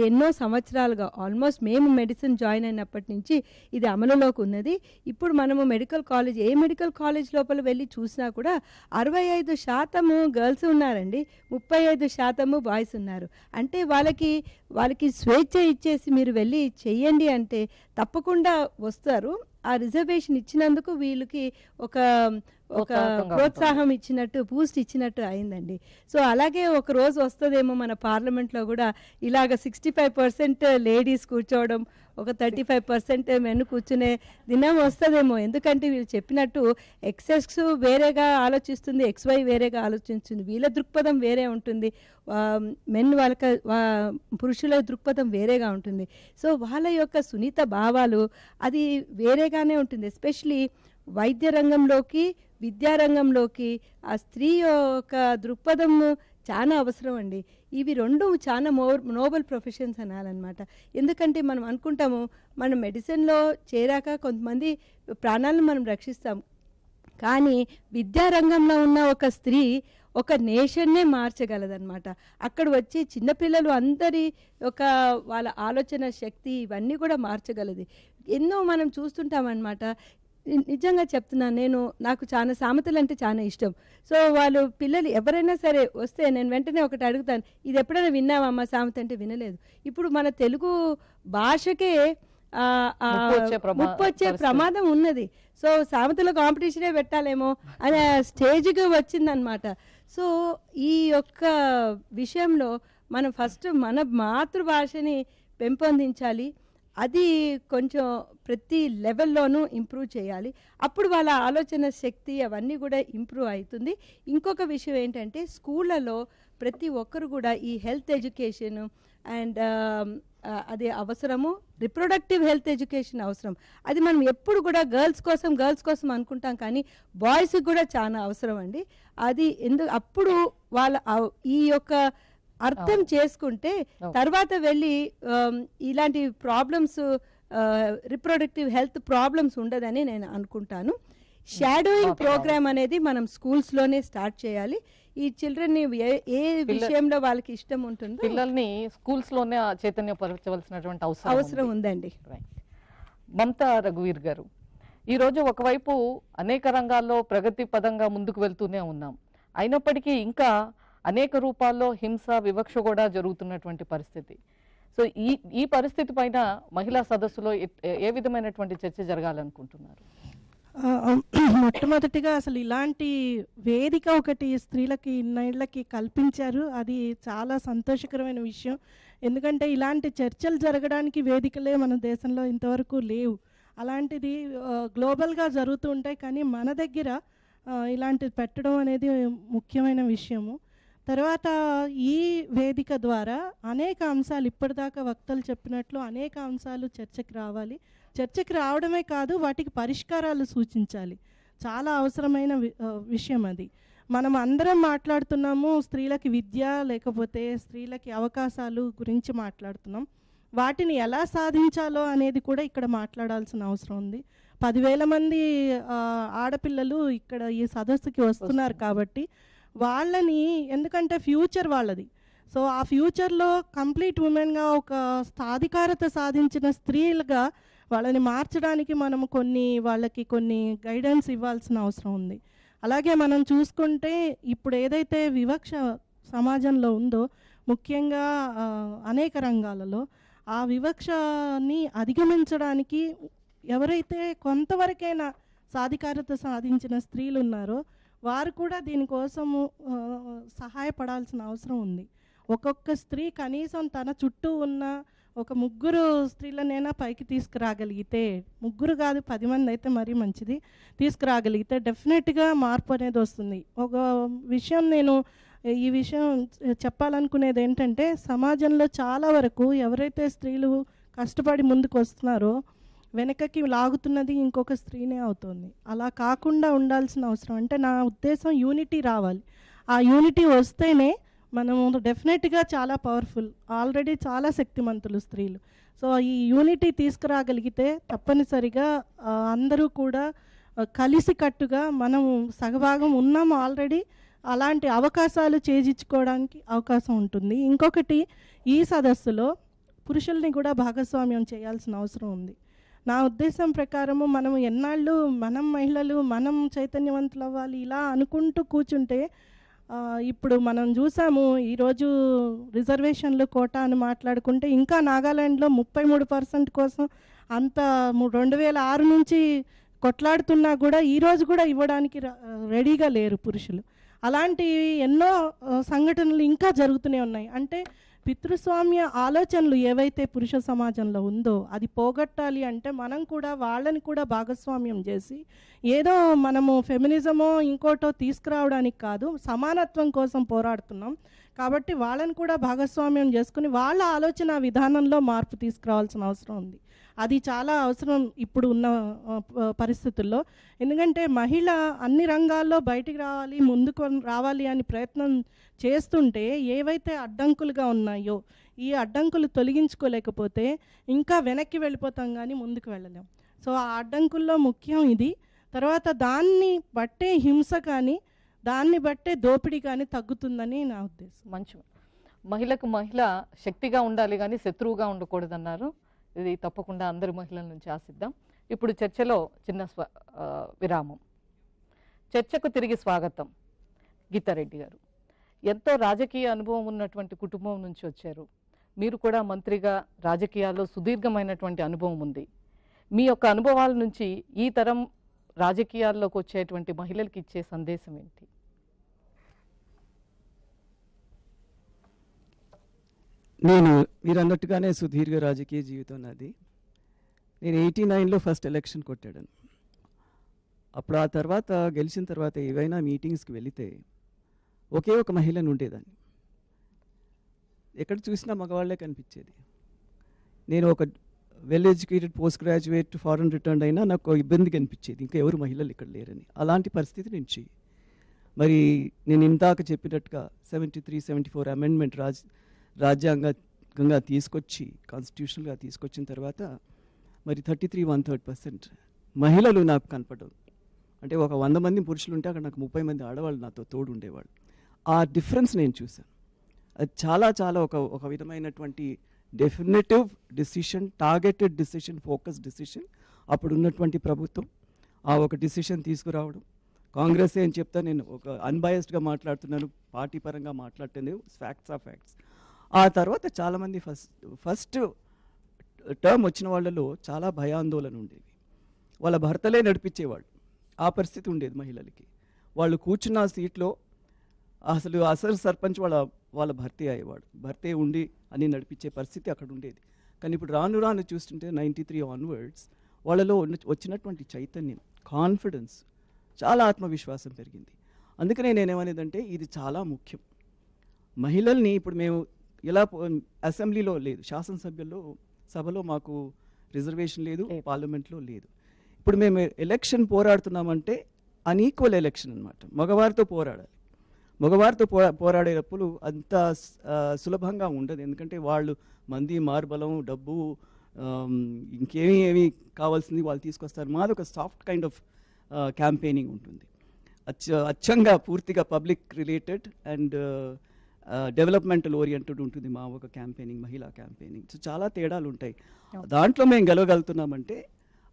ఎన్నో సంవత్సరాలుగా ఆల్మోస్ట్ మేము మెడిసిన్ జాయిన్ అయినప్పటి నుంచి ఇది అమలులోకి ఉన్నది. ఇప్పుడు మనము మెడికల్ కాలేజ్ ఏ మెడికల్ కాలేజ్ లోపల వెళ్ళి చూసినా కూడా 65% గర్ల్స్ ఉన్నారండి, 35% బాయ్స్ ఉన్నారు. అంటే వాళ్ళకి స్వేచ్ఛ ఇచ్చేసి మీరు వెళ్ళి చెయ్యండి అంటే తప్పకుండా వస్తారు. ఆ రిజర్వేషన్ ఇచ్చినందుకు వీళ్ళకి ఒక ప్రోత్సాహం ఇచ్చినట్టు, బూస్ట్ ఇచ్చినట్టు అయిందండి. సో అలాగే ఒక రోజు వస్తుందేమో మన పార్లమెంట్లో కూడా ఇలాగ 65% లేడీస్ కూర్చోవడం, ఒక 35% మెన్ కూర్చునే దినం వస్తుందేమో. ఎందుకంటే వీళ్ళు చెప్పినట్టు ఎక్స్ఎక్స్ వేరేగా ఆలోచిస్తుంది, XY వేరేగా ఆలోచిస్తుంది, వీళ్ళ దృక్పథం వేరే ఉంటుంది, మెన్ పురుషుల దృక్పథం వేరేగా ఉంటుంది. సో వాళ్ళ యొక్క సున్నిత భావాలు అది వేరేగానే ఉంటుంది. ఎస్పెషలీ వైద్య రంగంలోకి విద్యారంగంలోకి ఆ స్త్రీ యొక్క దృక్పథం చాలా అవసరం అండి. ఇవి రెండు చాలా నోబెల్ ప్రొఫెషన్స్ అనాలన్నమాట. ఎందుకంటే మనం అనుకుంటాము మనం మెడిసిన్లో చేరాక కొంతమంది ప్రాణాలను మనం రక్షిస్తాం, కానీ విద్యారంగంలో ఉన్న ఒక స్త్రీ ఒక నేషన్నే మార్చగలదన్నమాట. అక్కడ వచ్చి చిన్నపిల్లలు అందరి ఒక వాళ్ళ ఆలోచన శక్తి ఇవన్నీ కూడా మార్చగలది. ఎన్నో మనం చూస్తుంటామన్నమాట. నిజంగా చెప్తున్నాను, నాకు చాలా సామెతలు అంటే చాలా ఇష్టం. సో వాళ్ళు పిల్లలు ఎవరైనా సరే వస్తే నేను వెంటనే ఒకటి అడుగుతాను, ఇది ఎప్పుడైనా విన్నావమ్మా సామెత అంటే వినలేదు. ఇప్పుడు మన తెలుగు భాషకే ముప్పు వచ్చే ప్రమాదం ఉన్నది. సో సామెతల కాంపిటీషనే పెట్టాలేమో అనే స్టేజ్కి వచ్చిందనమాట. సో ఈ యొక్క విషయంలో మనం ఫస్ట్ మన మాతృభాషని పెంపొందించాలి. అది కొంచెం ప్రతి లెవెల్లోనూ ఇంప్రూవ్ చేయాలి. అప్పుడు వాళ్ళ ఆలోచన శక్తి అవన్నీ కూడా ఇంప్రూవ్ అవుతుంది. ఇంకొక విషయం ఏంటంటే, స్కూళ్ళలో ప్రతి ఒక్కరు కూడా ఈ హెల్త్ ఎడ్యుకేషన్ అండ్ అది అవసరము. రిప్రొడక్టివ్ హెల్త్ ఎడ్యుకేషన్ అవసరం. అది మనం ఎప్పుడు కూడా గర్ల్స్ కోసం అనుకుంటాం, కానీ బాయ్స్కి కూడా చాలా అవసరం అండి. అది అప్పుడు వాళ్ళ ఈ యొక్క అర్థం చేసుకుంటే తర్వాత వెళ్ళి ఇలాంటి ప్రాబ్లమ్స్, రిప్రొడక్టివ్ హెల్త్ ప్రాబ్లమ్స్ ఉండదని నేను అనుకుంటాను. షాడోయింగ్ ప్రోగ్రామ్ అనేది మనం స్కూల్స్లోనే స్టార్ట్ చేయాలి. ఈ చిల్డ్రన్ ఏ విషయంలో వాళ్ళకి ఇష్టం ఉంటుందో పిల్లల్ని స్కూల్స్ లోనే చైతన్యపరచవలసినటువంటి అవసరం ఉందండి. మమతా రఘువీర్ గారు, ఈరోజు ఒకవైపు అనేక రంగాల్లో ప్రగతి పదంగా ముందుకు వెళ్తూనే ఉన్నాం, అయినప్పటికీ ఇంకా అనేక రూపాల్లో హింస వివక్ష కూడా జరుగుతున్నటువంటి పరిస్థితి. సో ఈ పరిస్థితి పైన మహిళా సదస్సులో ఏ విధమైనటువంటి చర్చ జరగాలనుకుంటున్నారు? మొట్టమొదటిగా అసలు ఇలాంటి వేదిక ఒకటి స్త్రీలకి ఇన్నేళ్లకి కల్పించారు. అది చాలా సంతోషకరమైన విషయం. ఎందుకంటే ఇలాంటి చర్చలు జరగడానికి వేదికలే మన దేశంలో ఇంతవరకు లేవు. అలాంటిది గ్లోబల్గా జరుగుతూ ఉంటాయి, కానీ మన దగ్గర ఇలాంటిది పెట్టడం అనేది ముఖ్యమైన విషయము. తర్వాత ఈ వేదిక ద్వారా అనేక అంశాలు, ఇప్పటిదాకా వక్తలు చెప్పినట్లు అనేక అంశాలు చర్చకి రావాలి. చర్చకి రావడమే కాదు, వాటికి పరిష్కారాలు సూచించాలి. చాలా అవసరమైన విషయం అది. మనం అందరం మాట్లాడుతున్నాము స్త్రీలకి విద్య లేకపోతే స్త్రీలకి అవకాశాలు గురించి మాట్లాడుతున్నాం. వాటిని ఎలా సాధించాలో అనేది కూడా ఇక్కడ మాట్లాడాల్సిన అవసరం ఉంది. 10,000 మంది ఆడపిల్లలు ఇక్కడ ఈ సదస్సుకి వస్తున్నారు కాబట్టి వాళ్ళని, ఎందుకంటే ఫ్యూచర్ వాళ్ళది. సో ఆ ఫ్యూచర్లో కంప్లీట్ ఉమెన్గా ఒక సాధికారత సాధించిన స్త్రీలుగా వాళ్ళని మార్చడానికి మనము వాళ్ళకి కొన్ని గైడెన్స్ ఇవ్వాల్సిన అవసరం ఉంది. అలాగే మనం చూసుకుంటే ఇప్పుడు ఏదైతే వివక్ష సమాజంలో ఉందో, ముఖ్యంగా అనేక రంగాలలో, ఆ వివక్షని అధిగమించడానికి ఎవరైతే కొంతవరకైనా సాధికారత సాధించిన స్త్రీలు ఉన్నారో వారు కూడా దీనికోసము సహాయపడాల్సిన అవసరం ఉంది. ఒక్కొక్క స్త్రీ కనీసం తన చుట్టూ ఉన్న ఒక 3 స్త్రీలనైనా పైకి తీసుకురాగలిగితే, 3 కాదు 10 మంది అయితే మరీ మంచిది, తీసుకురాగలిగితే డెఫినెట్గా మార్పు అనేది వస్తుంది. ఒక విషయం నేను ఈ విషయం చెప్పాలనుకునేది ఏంటంటే, సమాజంలో చాలా వరకు ఎవరైతే స్త్రీలు కష్టపడి ముందుకు వస్తున్నారో వెనకకి లాగుతున్నది ఇంకొక స్త్రీనే అవుతుంది. అలా కాకుండా ఉండాల్సిన అవసరం, అంటే నా ఉద్దేశం యూనిటీ రావాలి. ఆ యూనిటీ వస్తేనే మనము డెఫినెట్గా చాలా పవర్ఫుల్, ఆల్రెడీ చాలా శక్తిమంతులు స్త్రీలు. సో ఈ యూనిటీ తీసుకురాగలిగితే తప్పనిసరిగా అందరూ కూడా కలిసికట్టుగా మనము సగభాగం ఉన్నాము ఆల్రెడీ, అలాంటి అవకాశాలు చేజించుకోవడానికి అవకాశం ఉంటుంది. ఇంకొకటి, ఈ సదస్సులో పురుషుల్ని కూడా భాగస్వామ్యం చేయాల్సిన అవసరం ఉంది. నా ఉద్దేశం ప్రకారము మనం ఎన్నాళ్ళు మనం మహిళలు మనం చైతన్యవంతులు అవ్వాలి ఇలా అనుకుంటూ కూర్చుంటే, ఇప్పుడు మనం చూసాము ఈరోజు రిజర్వేషన్లు కోటా అని మాట్లాడుకుంటే ఇంకా నాగాలాండ్లో 33% కోసం అంత 2006 నుంచి కొట్లాడుతున్నా కూడా ఈరోజు కూడా ఇవ్వడానికి రెడీగా లేరు పురుషులు. అలాంటి ఎన్నో సంఘటనలు ఇంకా జరుగుతూనే ఉన్నాయి. అంటే పితృస్వామ్య ఆలోచనలు ఏవైతే పురుష సమాజంలో ఉందో అది పోగొట్టాలి అంటే మనం కూడా వాళ్ళని కూడా భాగస్వామ్యం చేసి, ఏదో మనము ఫెమినిజమో ఇంకోటో తీసుకురావడానికి కాదు, సమానత్వం కోసం పోరాడుతున్నాం కాబట్టి వాళ్ళని కూడా భాగస్వామ్యం చేసుకుని వాళ్ళ ఆలోచన విధానంలో మార్పు తీసుకురావాల్సిన అవసరం ఉంది. అది చాలా అవసరం ఇప్పుడు ఉన్న పరిస్థితుల్లో. ఎందుకంటే మహిళ అన్ని రంగాల్లో బయటికి రావాలి, ముందుకు రావాలి అని ప్రయత్నం చేస్తుంటే ఏవైతే అడ్డంకులుగా ఉన్నాయో ఈ అడ్డంకులు తొలగించుకోలేకపోతే ఇంకా వెనక్కి వెళ్ళిపోతాం కానీ ముందుకు వెళ్ళలేం. సో ఆ అడ్డంకుల్లో ముఖ్యం ఇది. తర్వాత దాన్ని బట్టే హింస కానీ దాన్ని బట్టే దోపిడీ కానీ తగ్గుతుందని నా ఉద్దేశం. మంచి మహిళకు మహిళ శక్తిగా ఉండాలి కానీ శత్రువుగా ఉండకూడదన్నారు. ఇది తప్పకుండా అందరి మహిళల నుంచి ఆశిద్దాం. ఇప్పుడు చర్చలో చిన్న విరామం. చర్చకు తిరిగి స్వాగతం. గీతారెడ్డి గారు, ఎంతో రాజకీయ అనుభవం ఉన్నటువంటి కుటుంబం నుంచి వచ్చారు. మీరు కూడా మంత్రిగా రాజకీయాల్లో సుదీర్ఘమైనటువంటి అనుభవం ఉంది. మీ యొక్క అనుభవాల నుంచి ఈ తరం రాజకీయాల్లోకి వచ్చేటువంటి మహిళలకు ఇచ్చే సందేశం ఏంటి? నేను మీరు అన్నట్టుగానే సుదీర్ఘ రాజకీయ జీవితం నాది. నేను 89లో ఫస్ట్ ఎలక్షన్ కొట్టాను. అప్పుడు ఆ తర్వాత గెలిచిన తర్వాత ఏవైనా మీటింగ్స్కి వెళితే ఒకే ఒక మహిళను ఉండేదాన్ని. ఎక్కడ చూసినా మగవాళ్లే కనిపించేది. నేను ఒక well educated post graduate foreign return అయినా నాకు ఇబ్బంది కనిపించేది, ఇంకా ఎవరు మహిళలు ఇక్కడ లేరని. అలాంటి పరిస్థితి నుంచి మరి నేను ఇందాక చెప్పినట్టుగా 73-74 అమెండ్మెంట్ రాజ్యాంగంగా తీసుకొచ్చి కాన్స్టిట్యూషనల్గా తీసుకొచ్చిన తర్వాత మరి 33-1/3% మహిళలు నాకు కనపడవు. అంటే ఒక 100 మంది పురుషులు ఉంటే అక్కడ నాకు 30 మంది ఆడవాళ్ళు నాతో తోడు ఉండేవాళ్ళు. ఆ డిఫరెన్స్ నేను చూశాను. అది చాలా చాలా ఒక విధమైనటువంటి definitive decision, targeted decision, focus decision అప్పుడు ఉన్నటువంటి ప్రభుత్వం ఆ ఒక డిసిషన్ తీసుకురావడం. కాంగ్రెస్ ఏం చెప్తా, నేను ఒక అన్బయాస్డ్గా మాట్లాడుతున్నాను, పార్టీ పరంగా మాట్లాడుతుంది, ఫ్యాక్ట్స్ ఆఫ్ ఫ్యాక్ట్స్. ఆ తర్వాత చాలామంది ఫస్ట్ టర్మ్ వచ్చిన వాళ్ళలో చాలా భయాందోళన ఉండేది. వాళ్ళ భర్తలే నడిపించేవాళ్ళు. ఆ పరిస్థితి ఉండేది మహిళలకి. వాళ్ళు కూర్చున్న సీట్లో అసలు సర్పంచ్ వాళ్ళ భర్తే అయ్యేవాడు, భర్తే ఉండి అని నడిపించే పరిస్థితి అక్కడ ఉండేది. కానీ ఇప్పుడు రాను రాను చూస్తుంటే 93 ఆన్వర్డ్స్ వాళ్ళలో వచ్చినటువంటి చైతన్యం, కాన్ఫిడెన్స్, చాలా ఆత్మవిశ్వాసం పెరిగింది. అందుకనే నేనేమనేదంటే ఇది చాలా ముఖ్యం. మహిళల్ని ఇప్పుడు మేము ఇలా అసెంబ్లీలో లేదు, సభలో మాకు రిజర్వేషన్ లేదు, పార్లమెంట్లో లేదు. ఇప్పుడు మేము ఎలక్షన్ పోరాడుతున్నామంటే అన్ఈక్వల్ ఎలక్షన్ అనమాట. మగవారితో పోరాడాలి. మగవారితో పోరాడేటప్పుడు అంత సులభంగా ఉండదు. ఎందుకంటే వాళ్ళు మంది, మార్బలం, డబ్బు, ఏమి కావాల్సింది వాళ్ళు తీసుకొస్తారు. మాది ఒక సాఫ్ట్ కైండ్ ఆఫ్ క్యాంపెయినింగ్ ఉంటుంది. అచ్చంగా పూర్తిగా public related and developmental oriented ఉంటుంది మా ఒక క్యాంపెయినింగ్, మహిళా క్యాంపెయినింగ్. సో చాలా తేడాలు ఉంటాయి. దాంట్లో మేము గెలవగలుగుతున్నామంటే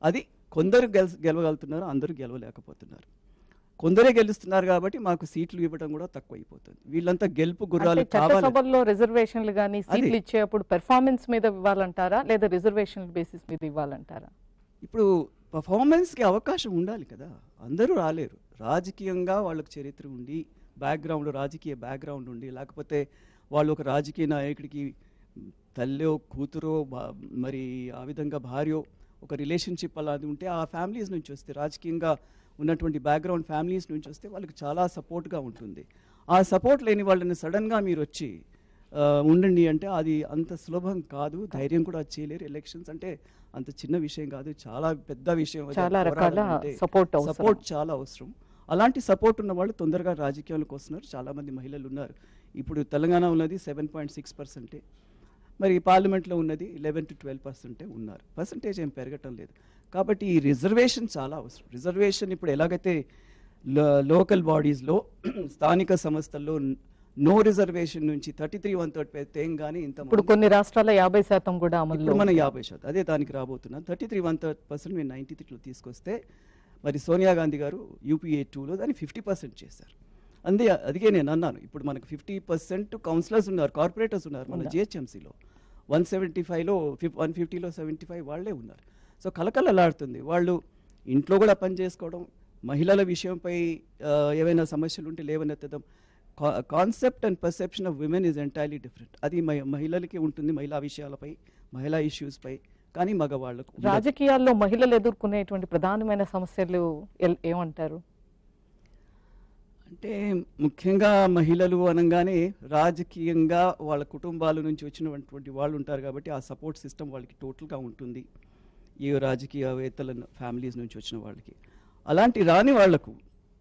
అది కొందరు గెలవగలుగుతున్నారు, అందరూ గెలవలేకపోతున్నారు. కొందరే గెలుస్తున్నారు కాబట్టి మాకు సీట్లు ఇవ్వడం కూడా తక్కువ అయిపోతుంది. వీళ్ళంతా గెలుపు గుర్రాలు కావాలి. చట్టసభల్లో రిజర్వేషన్లు కానీ సీట్లు ఇచ్చేప్పుడు పెర్ఫార్మెన్స్ మీద ఇవ్వాలంటారా లేదా రిజర్వేషన్ బేసిస్ మీద ఇవ్వాలంటారా? ఇప్పుడు పర్ఫార్మెన్స్కి అవకాశం ఉండాలి కదా, అందరూ రాలేరు. రాజకీయంగా వాళ్ళకి చరిత్ర ఉండి, బ్యాక్గ్రౌండ్, రాజకీయ బ్యాక్గ్రౌండ్ ఉండి, లేకపోతే వాళ్ళు ఒక రాజకీయ నాయకుడికి తల్లో కూతురో మరి ఆ విధంగా భార్యో ఒక రిలేషన్షిప్ అలాది ఉంటే, ఆ ఫ్యామిలీస్ నుంచి వస్తే, రాజకీయంగా ఉన్నటువంటి బ్యాక్గ్రౌండ్ ఫ్యామిలీస్ నుంచి వస్తే వాళ్ళకి చాలా సపోర్ట్గా ఉంటుంది. ఆ సపోర్ట్ లేని వాళ్ళని సడన్గా మీరు వచ్చి ఉండండి అంటే అది అంత సులభం కాదు, ధైర్యం కూడా చేయలేరు. ఎలక్షన్స్ అంటే అంత చిన్న విషయం కాదు, చాలా పెద్ద విషయం. చాలా రకాల సపోర్ట్ చాలా అవసరం. అలాంటి సపోర్ట్ ఉన్న వాళ్ళు తొందరగా రాజకీయాలకు వస్తున్నారు. చాలామంది మహిళలు ఉన్నారు. ఇప్పుడు తెలంగాణ ఉన్నది 7.6%, మరి పార్లమెంట్లో ఉన్నది 11 to 12% ఉన్నారు. పర్సంటేజ్ ఏం పెరగటం లేదు. కాబట్టి ఈ రిజర్వేషన్ చాలా అవసరం. రిజర్వేషన్ ఇప్పుడు ఎలాగైతే లోకల్ బాడీస్లో స్థానిక సంస్థల్లో నో రిజర్వేషన్ నుంచి 33 తేంగానే ఇంత ఇప్పుడు కొన్ని రాష్ట్రాల్లో 50% కూడా అమలు. మన 50%, అదే దానికి రాబోతున్నాం. 33% మేము 93లో తీసుకొస్తే, మరి సోనియా గాంధీ గారు UPA 2లో దాన్ని 50% చేశారు. అదిగే నేను అన్నాను, ఇప్పుడు మనకు 50% కౌన్సిలర్స్ ఉన్నారు, కార్పొరేటర్స్ ఉన్నారు మన GHMCలో. 175లో 150లో 75 వాళ్ళే ఉన్నారు. సో కలకలలాడుతుంది. వాళ్ళు ఇంట్లో కూడా పని చేసుకోవడం, మహిళల విషయంపై ఏవైనా సమస్యలు ఉంటే లేవనెత్తడం. Concept and perception of women is entirely different. అది మహిళలకి ఉంటుంది, మహిళా విషయాలపై, మహిళా ఇష్యూస్పై. కానీ మగవాళ్ళకు రాజకీయాల్లో మహిళలు ఎదుర్కొనేటువంటి ప్రధానమైన సమస్యలు ఏమంటారు? అంటే ముఖ్యంగా మహిళలు అనగానే రాజకీయంగా వాళ్ళ కుటుంబాల నుంచి వచ్చినటువంటి వాళ్ళు ఉంటారు కాబట్టి ఆ సపోర్ట్ సిస్టమ్ వాళ్ళకి టోటల్గా ఉంటుంది, ఈ రాజకీయవేత్తల ఫ్యామిలీస్ నుంచి వచ్చిన వాళ్ళకి. అలాంటి రాని వాళ్లకు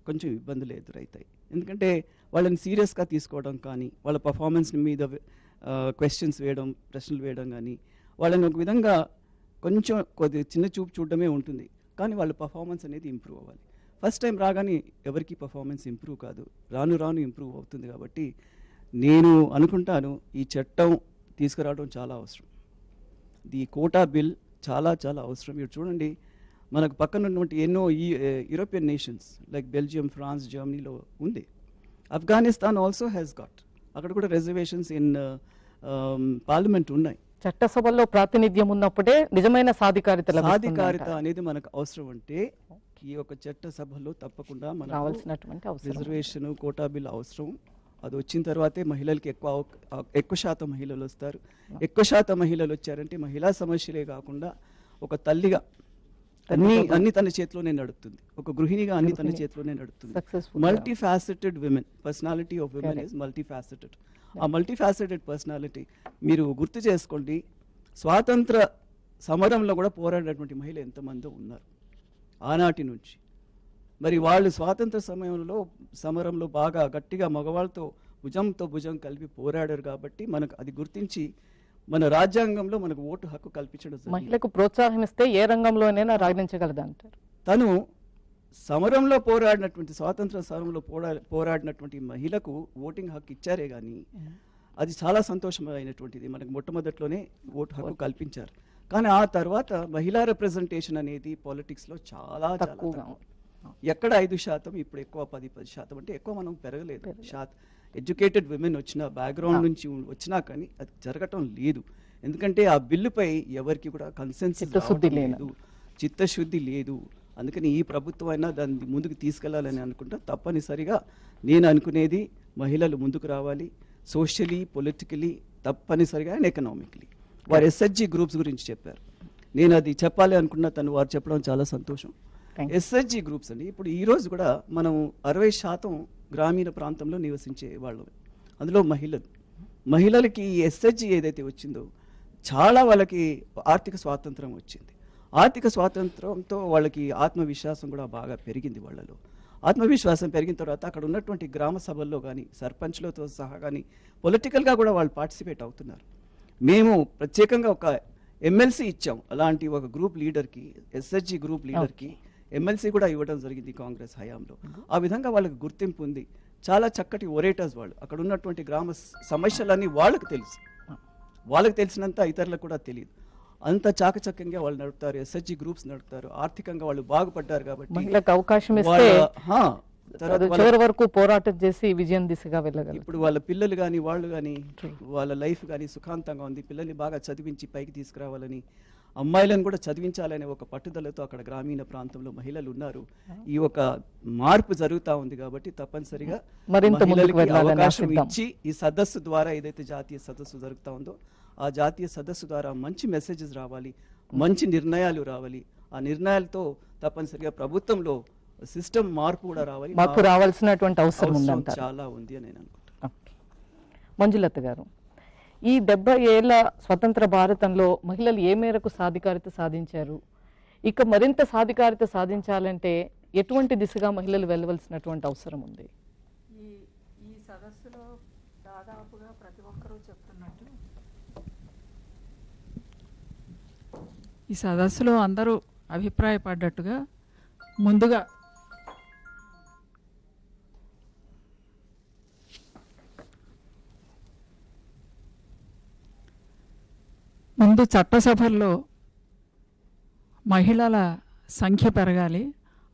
కొంచెం ఇబ్బందులు ఎదురవుతాయి. ఎందుకంటే వాళ్ళని సీరియస్గా తీసుకోవడం కానీ, వాళ్ళ పర్ఫార్మెన్స్ మీద క్వశ్చన్స్ వేయడం, ప్రశ్నలు వేయడం కానీ, వాళ్ళని ఒక విధంగా కొంచెం కొద్దిగా చిన్న చూపు చూడడమే ఉంటుంది. కానీ వాళ్ళ పర్ఫార్మెన్స్ అనేది ఇంప్రూవ్ అవ్వాలి. ఫస్ట్ టైం రాగానే ఎవరికి పర్ఫార్మెన్స్ ఇంప్రూవ్ కాదు, రాను రాను ఇంప్రూవ్ అవుతుంది. కాబట్టి నేను అనుకుంటాను ఈ చట్టం తీసుకురావడం చాలా అవసరం. ది కోటా బిల్ చాలా చాలా అవసరం. మీరు చూడండి, మనకు పక్కన ఉన్నటువంటి ఎన్నో European nations like Belgium, France, జర్మనీలో ఉంది. ఆఫ్ఘనిస్తాన్ ఆల్సో హ్యాస్ గాట్, అక్కడ కూడా రిజర్వేషన్స్ ఇన్ పార్లమెంట్ ఉన్నాయి. చట్టసభల్లో ప్రాతినిధ్యం ఉన్నప్పుడే నిజమైన సాధికారిత అనేది మనకు అవసరం. అంటే ఈ యొక్క చట్టసభలో తప్పకుండా మనకు రిజర్వేషన్, కోటా బిల్ అవసరం. అది వచ్చిన తర్వాతే మహిళలకి ఎక్కువ శాతం మహిళలు వస్తారు. ఎక్కువ శాతం మహిళలు వచ్చారంటే మహిళా సమస్యలే కాకుండా ఒక తల్లిగా అన్ని తన చేతిలోనే నడుపుతుంది, ఒక గృహిణిగా అన్ని తన చేతిలోనే నడుపుతుంది. Multi faceted women, personality of women is multi faceted. ఆ మల్టీ ఫ్యాసెటెడ్ పర్సనాలిటీ మీరు గుర్తు చేసుకోండి. స్వాతంత్ర సమరంలో కూడా పోరాడినటువంటి మహిళలు ఎంతమందో ఉన్నారు ఆనాటి నుంచి. మరి వాళ్ళు స్వాతంత్ర సమరంలో బాగా గట్టిగా మగవాళ్ళతో భుజంతో భుజం కలిపి పోరాడారు. కాబట్టి మనకు అది గుర్తించి మన రాజ్యాంగంలో మనకు ఓటు హక్కు కల్పించడం. మహిళకు ప్రోత్సాహం ఇస్తే ఏ రంగంలోనైనా రాణించగలదంటారు. తను సమరంలో పోరాడినటువంటి, స్వాతంత్ర సమరంలో పోరాడినటువంటి మహిళకు ఓటింగ్ హక్కు ఇచ్చారే కానీ అది చాలా సంతోషమైనటువంటిది. మనకు మొట్టమొదట్లోనే ఓటు హక్కు కల్పించారు. కానీ ఆ తర్వాత మహిళా రిప్రజెంటేషన్ అనేది పాలిటిక్స్లో చాలా తక్కువగా, ఎక్కడ 5%, ఇప్పుడు ఎక్కువ 10% అంటే ఎక్కువ మనం పెరగలేదు. ఎడ్యుకేటెడ్ విమెన్ వచ్చిన బ్యాక్గ్రౌండ్ నుంచి వచ్చినా కానీ అది జరగటం లేదు. ఎందుకంటే ఆ బిల్లుపై ఎవరికి కూడా కన్సెన్సస్ లేదు, చిత్తశుద్ధి లేదు. అందుకని ఈ ప్రభుత్వం అయినా దాన్ని ముందుకు తీసుకెళ్లాలని అనుకుంటా. తప్పనిసరిగా నేను అనుకునేది మహిళలు ముందుకు రావాలి, సోషలీ, పొలిటికలీ, తప్పనిసరిగా అండ్ ఎకనామికలీ. వారు SHG గ్రూప్స్ గురించి చెప్పారు, నేను అది చెప్పాలి అనుకున్నా, వారు చెప్పడం చాలా సంతోషం. SHG గ్రూప్స్ అండి, ఇప్పుడు ఈరోజు కూడా మనం 60% గ్రామీణ ప్రాంతంలో నివసించే వాళ్ళు, అందులో మహిళలకి SHG ఏదైతే వచ్చిందో చాలా వాళ్ళకి ఆర్థిక స్వాతంత్రం వచ్చింది. ఆర్థిక స్వాతంత్రంతో వాళ్ళకి ఆత్మవిశ్వాసం కూడా బాగా పెరిగింది. వాళ్ళలో ఆత్మవిశ్వాసం పెరిగిన తర్వాత అక్కడ ఉన్నటువంటి గ్రామ సభల్లో కానీ, సర్పంచ్లతో సహా కానీ పొలిటికల్గా కూడా వాళ్ళు పార్టిసిపేట్ అవుతున్నారు. మేము ప్రత్యేకంగా ఒక MLC ఇచ్చాం అలాంటి ఒక గ్రూప్ లీడర్కి, SHG గ్రూప్ లీడర్కి MLC కూడా ఇవ్వడం జరిగింది కాంగ్రెస్ హయాంలో. ఆ విధంగా వాళ్ళకి గుర్తింపు ఉంది. చాలా చక్కటి ఒరేటర్స్ వాళ్ళు. అక్కడ ఉన్నటువంటి గ్రామ సమస్యలన్నీ వాళ్ళకి తెలుసు, వాళ్ళకి తెలిసినంత ఇతరులకు కూడా తెలియదు. అంత చాకచక్యంగా వాళ్ళు నడుపుతారు, SHG గ్రూప్స్ నడుపుతారు. ఆర్థికంగా వాళ్ళు బాగుపడ్డారు కాబట్టి మహిళలకు అవకాశం ఇస్తే చివరి వరకు పోరాటం చేసి విజయం దిశగా వెళ్ళగలరు. ఇప్పుడు వాళ్ళ పిల్లలు కానీ, వాళ్ళు కానీ, వాళ్ళ లైఫ్ కానీ సుఖాంతంగా ఉంది. పిల్లల్ని బాగా చదివించి పైకి తీసుకురావాలని అమ్మాయిలను కూడా చదివించాలనే ఒక పట్టుదలతో అక్కడ గ్రామీణ ప్రాంతంలో మహిళలు ఉన్నారు. ఈ ఒక మార్పు జరుగుతూ ఉంది కాబట్టి తప్పనిసరిగా మహిళలకి అవకాశం ఇచ్చి ఈ సదస్సు ద్వారా ఏదైతే జాతీయ సదస్సు జరుగుతూ ఉందో ఆ జాతీయ సదస్సు ద్వారా మంచి మెసేజెస్ రావాలి, మంచి నిర్ణయాలు రావాలి. ఆ నిర్ణయాలతో తప్పనిసరిగా ప్రభుత్వంలో సిస్టమ్ మార్పు కూడా రావాలి. మార్పు రావాల్సినటువంటి అవసరం చాలా ఉంది అని నేను అనుకుంటున్నాను. మంజులత గారు, ఈ 70 ఏళ్ల స్వతంత్ర భారతంలో మహిళలు ఏ మేరకు సాధికారిత సాధించారు? ఇక మరింత సాధికారిత సాధించాలంటే ఎటువంటి దిశగా మహిళలు వెళ్ళవలసినటువంటి అవసరం ఉంది? ఈ సదస్సులో దాదాపుగా ప్రతి ఒక్కరూ చెప్తున్నట్టు ఈ సదస్సులో అందరూ అభిప్రాయపడ్డట్టుగా ముందుగా చట్టసభల్లో మహిళల సంఖ్య పెరగాలి.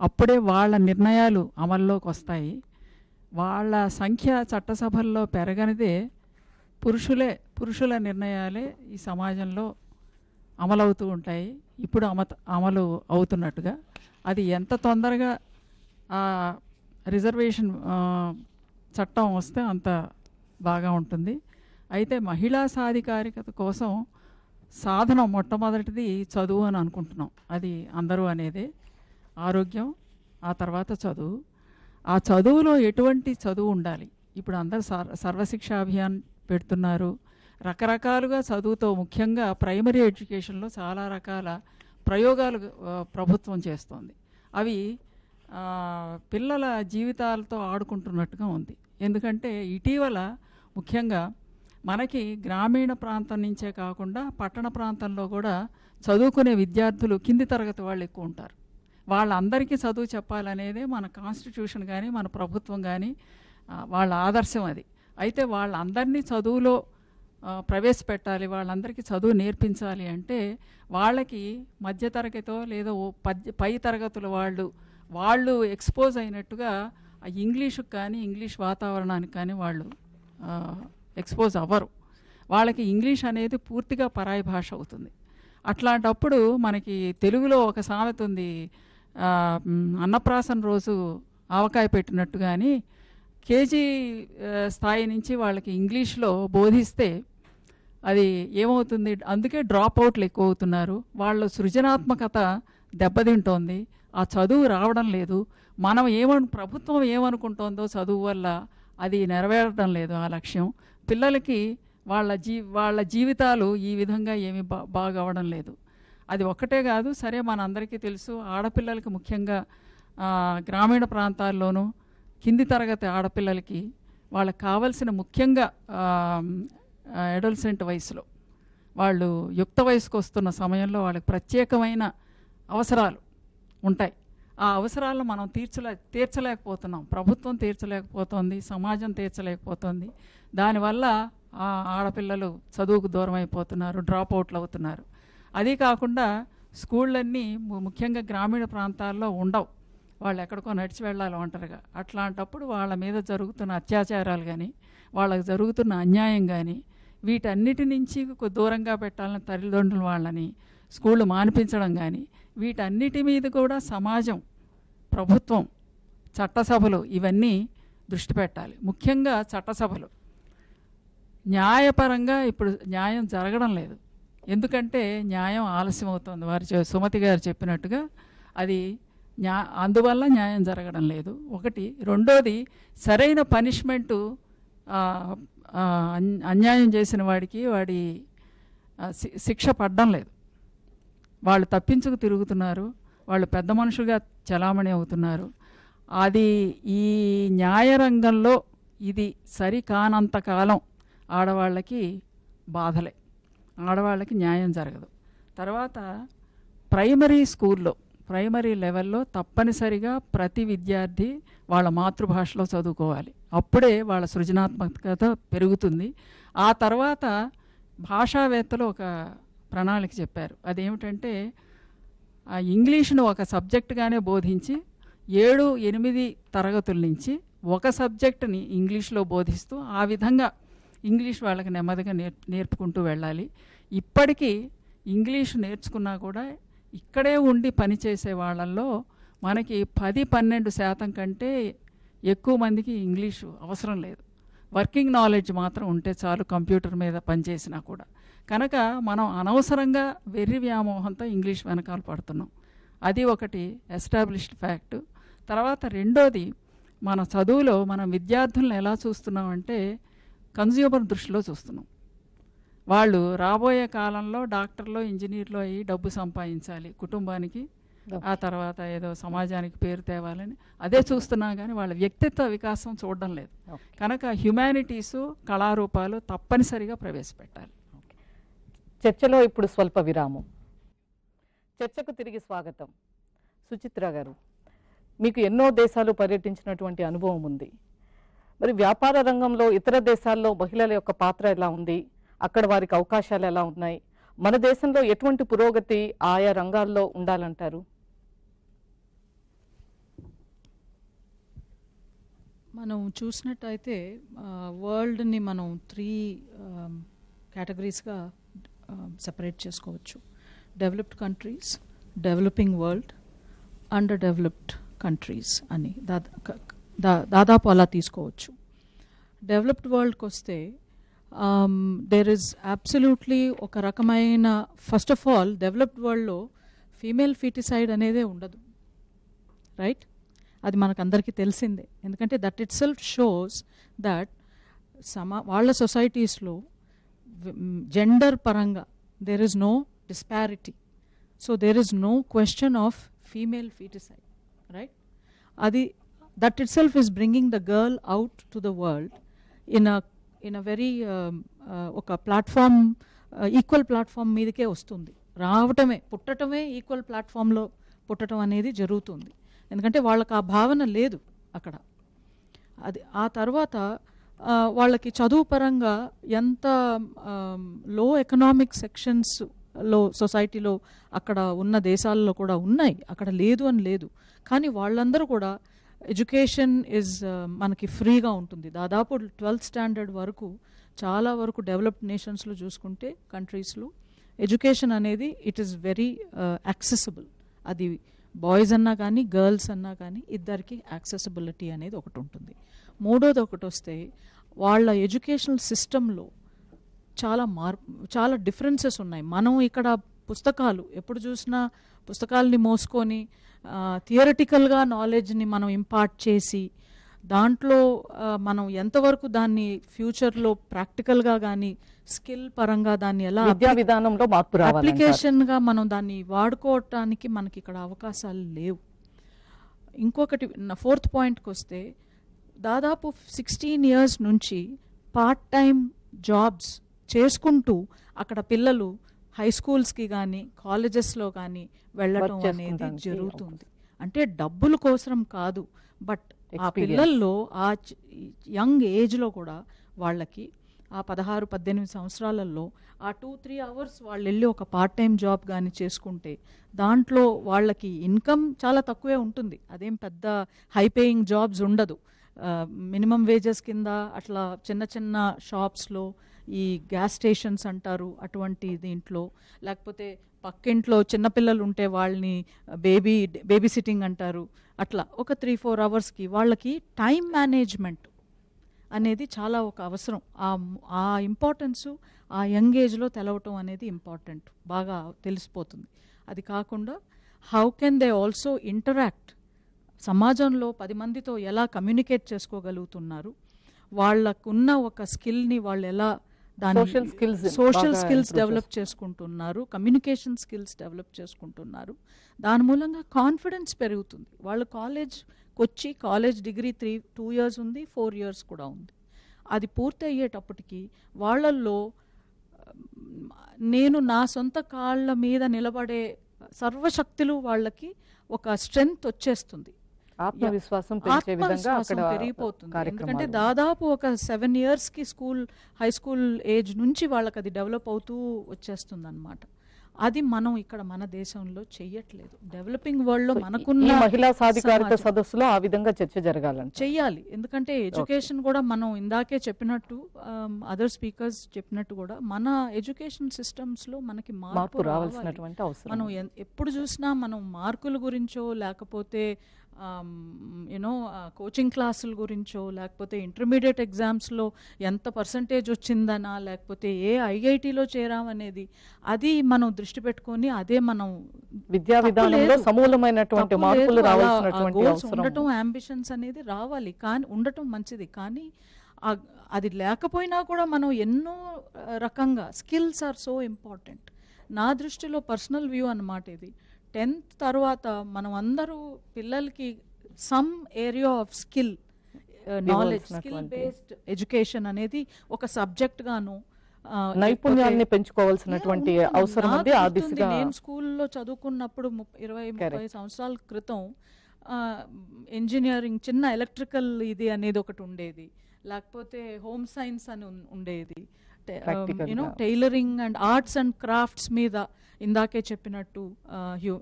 అప్పుడే వాళ్ళ నిర్ణయాలు అమల్లోకి వస్తాయి. వాళ్ళ సంఖ్య చట్టసభల్లో పెరగనిదే పురుషుల నిర్ణయాలే ఈ సమాజంలో అమలవుతూ ఉంటాయి. ఇప్పుడు అమలు అవుతున్నట్టుగా అది ఎంత తొందరగా రిజర్వేషన్ చట్టం వస్తే అంత బాగా ఉంటుంది. అయితే మహిళా సాధికారికత కోసం సాధనం మొట్టమొదటిది చదువు అని అనుకుంటున్నాం. అది అందరూ అనేదే. ఆరోగ్యం, ఆ తర్వాత చదువు. ఆ చదువులో ఎటువంటి చదువు ఉండాలి? ఇప్పుడు అందరు సర్వశిక్ష అభియాన్ పెడుతున్నారు. రకరకాలుగా చదువుతో, ముఖ్యంగా ప్రైమరీ ఎడ్యుకేషన్లో చాలా రకాల ప్రయోగాలు ప్రభుత్వం చేస్తోంది. అవి పిల్లల జీవితాలతో ఆడుకుంటున్నట్టుగా ఉంది. ఎందుకంటే ఇటీవల ముఖ్యంగా మనకి గ్రామీణ ప్రాంతం నుంచే కాకుండా పట్టణ ప్రాంతంలో కూడా చదువుకునే విద్యార్థులు కింది తరగతి వాళ్ళు ఎక్కువ ఉంటారు. వాళ్ళందరికీ చదువు చెప్పాలనేదే మన కాన్స్టిట్యూషన్ కానీ మన ప్రభుత్వం కానీ వాళ్ళ ఆదర్శం అది. అయితే వాళ్ళందరినీ చదువులో ప్రవేశపెట్టాలి, వాళ్ళందరికీ చదువు నేర్పించాలి అంటే వాళ్ళకి మధ్యతరగతో లేదా పై తరగతుల వాళ్ళు ఎక్స్పోజ్ అయినట్టుగా ఇంగ్లీషుకి కానీ ఇంగ్లీష్ వాతావరణానికి కానీ వాళ్ళు ఎక్స్పోజ్ అవ్వరు. వాళ్ళకి ఇంగ్లీష్ అనేది పూర్తిగా పరాయి భాష అవుతుంది. అట్లాంటప్పుడు మనకి తెలుగులో ఒక సామెత ఉంది, అన్నప్రాసన రోజు ఆవకాయ పెట్టినట్టు. కానీ కేజీ స్థాయి నుంచి వాళ్ళకి ఇంగ్లీష్లో బోధిస్తే అది ఏమవుతుంది? అందుకే డ్రాప్ అవుట్లు ఎక్కువ అవుతున్నారు. వాళ్ళ సృజనాత్మకత దెబ్బతింటోంది. ఆ చదువు రావడం లేదు. ప్రభుత్వం ఏమనుకుంటోందో చదువు వల్ల అది నెరవేరడం లేదు ఆ లక్ష్యం. పిల్లలకి వాళ్ళ జీవితాలు ఈ విధంగా ఏమీ బాగా అవడం లేదు. అది ఒక్కటే కాదు, సరే మనందరికీ తెలుసు, ఆడపిల్లలకి ముఖ్యంగా గ్రామీణ ప్రాంతాల్లోనూ కింది తరగతి ఆడపిల్లలకి వాళ్ళకి కావలసిన ముఖ్యంగా అడోలసెంట్ వయసులో వాళ్ళు యుక్త వయసుకు వస్తున్న సమయంలో వాళ్ళకి ప్రత్యేకమైన అవసరాలు ఉంటాయి. ఆ అవసరాలను మనం తీర్చలేకపోతున్నాం. ప్రభుత్వం తీర్చలేకపోతుంది, సమాజం తీర్చలేకపోతుంది. దానివల్ల ఆడపిల్లలు చదువుకు దూరం అయిపోతున్నారు, డ్రాప్ అవుట్లు అవుతున్నారు. అదీ కాకుండా స్కూళ్ళన్నీ ముఖ్యంగా గ్రామీణ ప్రాంతాల్లో ఉండవు. వాళ్ళు ఎక్కడికో నడిచి వెళ్ళాలి ఒంటరిగా. అట్లాంటప్పుడు వాళ్ళ మీద జరుగుతున్న అత్యాచారాలు కానీ వాళ్ళకి జరుగుతున్న అన్యాయం కానీ వీటన్నిటి నుంచి దూరంగా పెట్టాలని తల్లిదండ్రులు వాళ్ళని స్కూళ్ళు మానిపించడం కానీ వీటన్నిటి మీద కూడా సమాజం, ప్రభుత్వం, చట్టసభలు ఇవన్నీ దృష్టి పెట్టాలి. ముఖ్యంగా చట్టసభలు న్యాయపరంగా ఇప్పుడు న్యాయం జరగడం లేదు. ఎందుకంటే న్యాయం ఆలస్యం అవుతుంది. సుమతి గారు చెప్పినట్టుగా అది అందువల్ల న్యాయం జరగడం లేదు ఒకటి. రెండోది, సరైన పనిష్మెంటు అన్యాయం చేసిన వాడికి శిక్ష పడడం లేదు. వాళ్ళు తప్పించుకు తిరుగుతున్నారు, వాళ్ళు పెద్ద మనుషులుగా చలామణి అవుతున్నారు. అది ఈ న్యాయరంగంలో ఇది సరికానంతకాలం ఆడవాళ్ళకి బాధలే, ఆడవాళ్ళకి న్యాయం జరగదు. తర్వాత ప్రైమరీ లెవెల్లో తప్పనిసరిగా ప్రతి విద్యార్థి వాళ్ళ మాతృభాషలో చదువుకోవాలి. అప్పుడే వాళ్ళ సృజనాత్మకత పెరుగుతుంది. ఆ తర్వాత భాషావేత్తలు ఒక ప్రణాళిక చెప్పారు. అదేమిటంటే ఇంగ్లీష్ను ఒక సబ్జెక్టుగానే బోధించి 7-8 తరగతుల నుంచి ఒక సబ్జెక్టుని ఇంగ్లీష్లో బోధిస్తూ ఆ విధంగా ఇంగ్లీష్ వాళ్ళకి నెమ్మదిగా నేర్పుకుంటూ వెళ్ళాలి. ఇప్పటికీ ఇంగ్లీష్ నేర్చుకున్నా కూడా ఇక్కడే ఉండి పనిచేసే వాళ్ళల్లో మనకి 10-12% కంటే ఎక్కువ మందికి ఇంగ్లీషు అవసరం లేదు. వర్కింగ్ నాలెడ్జ్ మాత్రం ఉంటే చాలు కంప్యూటర్ మీద పనిచేసినా కూడా. కనుక మనం అనవసరంగా వెర్రి వ్యామోహంతో ఇంగ్లీష్ వెనకాల పడుతున్నాం. అది ఒకటి ఎస్టాబ్లిష్డ్ ఫ్యాక్ట్. తర్వాత రెండోది, మన చదువులో మనం విద్యార్థులను ఎలా చూస్తున్నామంటే కన్జ్యూమర్ దృష్టిలో చూస్తున్నాం. వాళ్ళు రాబోయే కాలంలో డాక్టర్లో ఇంజనీర్లో అయ్యి డబ్బు సంపాదించాలి, కుటుంబానికి ఆ తర్వాత ఏదో సమాజానికి పేరు తేవాలని అదే చూస్తున్నాం, కానీ వాళ్ళ వ్యక్తిత్వ వికాసం చూడడం లేదు. కనుక హ్యుమానిటీసు, కళారూపాలు తప్పనిసరిగా ప్రవేశపెట్టాలి. చర్చలో ఇప్పుడు స్వల్ప విరామం. చర్చకు తిరిగి స్వాగతం. సుచిత్ర గారు, మీకు ఎన్నో దేశాలు పర్యటించినటువంటి అనుభవం ఉంది. మరి వ్యాపార రంగంలో ఇతర దేశాల్లో మహిళల యొక్క పాత్ర ఎలా ఉంది, అక్కడ వారికి అవకాశాలు ఎలా ఉన్నాయి, మన దేశంలో ఎటువంటి పురోగతి ఆయా రంగాల్లో ఉండాలంటారు? మనం చూసినట్టయితే వరల్డ్ని మనం 3 కేటగిరీస్గా సెపరేట్ చేసుకోవచ్చు. Developed countries, developing world, under developed countries అని దాదాపు అలా తీసుకోవచ్చు. డెవలప్డ్ వరల్డ్కి వస్తే దేర్ ఇస్ అబ్సల్యూట్లీ ఒక రకమైన, ఫస్ట్ ఆఫ్ ఆల్ డెవలప్డ్ వరల్డ్లో ఫీమేల్ ఫీటిసైడ్ అనేదే ఉండదు, రైట్? అది మనకు అందరికీ తెలిసిందే. ఎందుకంటే that itself shows that వాళ్ళ సొసైటీస్లో జెండర్ పరంగా there is no disparity. So there is no question of female foeticide, right? అది that itself is bringing the girl out to the world in a very ఒక platform, equal platform మీదకే వస్తుంది. పుట్టటమే equal ప్లాట్ఫామ్లో పుట్టడం అనేది జరుగుతుంది. ఎందుకంటే వాళ్ళకి ఆ భావన లేదు అక్కడ. అది ఆ తర్వాత వాళ్ళకి చదువు పరంగా ఎంత లో ఎకనామిక్ సెక్షన్స్లో సొసైటీలో అక్కడ ఉన్న దేశాల్లో కూడా ఉన్నాయి, అక్కడ లేదు అని లేదు. కానీ వాళ్ళందరూ కూడా ఎడ్యుకేషన్ ఈజ్ మనకి ఫ్రీగా ఉంటుంది. దాదాపు 12th స్టాండర్డ్ వరకు చాలా వరకు డెవలప్డ్ నేషన్స్లో చూసుకుంటే కంట్రీస్లో ఎడ్యుకేషన్ అనేది ఇట్ ఈస్ వెరీ యాక్సెసిబుల్. అది బాయ్స్ అన్నా కానీ గర్ల్స్ అన్నా కానీ ఇద్దరికి యాక్సెసిబిలిటీ అనేది ఒకటి ఉంటుంది. మూడోది ఒకటి వస్తే వాళ్ళ ఎడ్యుకేషనల్ సిస్టంలో చాలా డిఫరెన్సెస్ ఉన్నాయి. మనం ఇక్కడ పుస్తకాలు ఎప్పుడు చూసినా పుస్తకాలని మోసుకొని థియరిటికల్గా నాలెడ్జ్ని మనం ఇంపార్ట్ చేసి దాంట్లో మనం ఎంతవరకు దాన్ని ఫ్యూచర్లో ప్రాక్టికల్గా కానీ స్కిల్ పరంగా దాన్ని ఎలా విద్యా విధానంలో మార్పు రావాలి, అప్లికేషన్గా మనం దాన్ని వాడుకోవటానికి మనకి ఇక్కడ అవకాశాలు లేవు. ఇంకొకటి 4th పాయింట్కి వస్తే దాదాపు 16 years నుంచి పార్ట్ టైం జాబ్స్ చేసుకుంటూ అక్కడ పిల్లలు హై స్కూల్స్కి కానీ కాలేజెస్లో కానీ వెళ్ళటం అనేది జరుగుతుంది. అంటే డబ్బుల కోసం కాదు, బట్ ఆ పిల్లల్లో ఆ యంగ్ ఏజ్లో కూడా వాళ్ళకి ఆ 16-18 సంవత్సరాలలో ఆ 2-3 hours వాళ్ళు వెళ్ళి ఒక పార్ట్ టైం జాబ్ కానీ చేసుకుంటే దాంట్లో వాళ్ళకి ఇన్కమ్ చాలా తక్కువే ఉంటుంది. అదేం పెద్ద హై పేయింగ్ జాబ్స్ ఉండదు. మినిమం వేజెస్ కింద అట్లా చిన్న చిన్న షాప్స్లో, ఈ గ్యాస్ స్టేషన్స్ అంటారు అటువంటి దీంట్లో, లేకపోతే పక్కింట్లో చిన్నపిల్లలు ఉంటే వాళ్ళని బేబీ సిట్టింగ్ అంటారు, అట్లా ఒక 3-4 hours వాళ్ళకి టైం మేనేజ్మెంట్ అనేది చాలా ఒక అవసరం. ఆ ఇంపార్టెన్సు ఆ యంగ్ ఏజ్లో తెలవటం అనేది ఇంపార్టెంట్, బాగా తెలిసిపోతుంది. అది కాకుండా how can they also interact, సమాజంలో 10 మందితో ఎలా కమ్యూనికేట్ చేసుకోగలుగుతున్నారు, వాళ్ళకున్న ఒక స్కిల్ని వాళ్ళు ఎలా సోషల్ స్కిల్స్ డెవలప్ చేసుకుంటున్నారు, కమ్యూనికేషన్ స్కిల్స్ డెవలప్ చేసుకుంటున్నారు. దాని మూలంగా కాన్ఫిడెన్స్ పెరుగుతుంది. వాళ్ళు కాలేజ్ డిగ్రీ 2 years ఉంది, 4 years కూడా ఉంది. అది పూర్తి అయ్యేటప్పటికి వాళ్ళల్లో నేను నా సొంత కాళ్ళ మీద నిలబడే సర్వశక్తులు వాళ్ళకి ఒక స్ట్రెంగ్త్ వచ్చేస్తుంది, ఆత్మవిశ్వాసం పెరిగిపోతుంది. ఎందుకంటే దాదాపు ఒక 7 yearsకి హై స్కూల్ ఏజ్ నుంచి వాళ్ళకి అది డెవలప్ అవుతూ వచ్చేస్తుంది అనమాట. అది మనం ఇక్కడ మన దేశంలో చెయ్యట్లేదు. డెవలపింగ్ వరల్డ్లో ఈ మనకున్న మహిళా సాధికారిత సమాజం సదస్సులో ఆ విధంగా చర్చ జరగాలంట. చెయ్యాలి. ఎందుకంటే ఎడ్యుకేషన్ కూడా మనం ఇందాకే చెప్పినట్టు అదర్ స్పీకర్స్ చెప్పినట్టు కూడా మన ఎడ్యుకేషన్ సిస్టమ్స్లో మనకి మార్పు రావాల్సినటువంటి అవసరం. మనం ఎప్పుడు చూసినా మనం మార్కుల గురించో లేకపోతే యూనో కోచింగ్ క్లాసుల గురించో లేకపోతే ఇంటర్మీడియట్ ఎగ్జామ్స్లో ఎంత పర్సంటేజ్ వచ్చిందనా లేకపోతే ఏ ఐఐటీలో చేరామనేది అది మనం దృష్టి పెట్టుకొని అదే మనం విద్యా విధానంలో సమూలమైనటువంటి మార్పులు రావాల్సినటువంటి అవసరం ఉండటం, అంబిషన్స్ అనేది రావాలి, కానీ ఉండటం మంచిది. కానీ అది లేకపోయినా కూడా మనం ఎన్నో రకంగా స్కిల్స్ ఆర్ సో ఇంపార్టెంట్. నా దృష్టిలో పర్సనల్ వ్యూ అన్నమాట ఇది. 10th తర్వాత మనం అందరూ పిల్లలకి some area of skill knowledge, skill based education అనేది ఒక సబ్జెక్ట్ గాను నైపుణ్యాన్ని పెంచుకోవాల్సినటువంటి అవసరం ఉంది. ఆ దిశగా నేను స్కూల్లో చదువుకున్నప్పుడు 20-30 సంవత్సరాల క్రితం ఇంజనీరింగ్ చిన్న ఎలక్ట్రికల్ ఇది అనేది ఒకటి ఉండేది, లేకపోతే హోమ్ సైన్స్ అని ఉండేది, you know tailoring and arts and crafts మీద ఇందాకే చెప్పినట్టు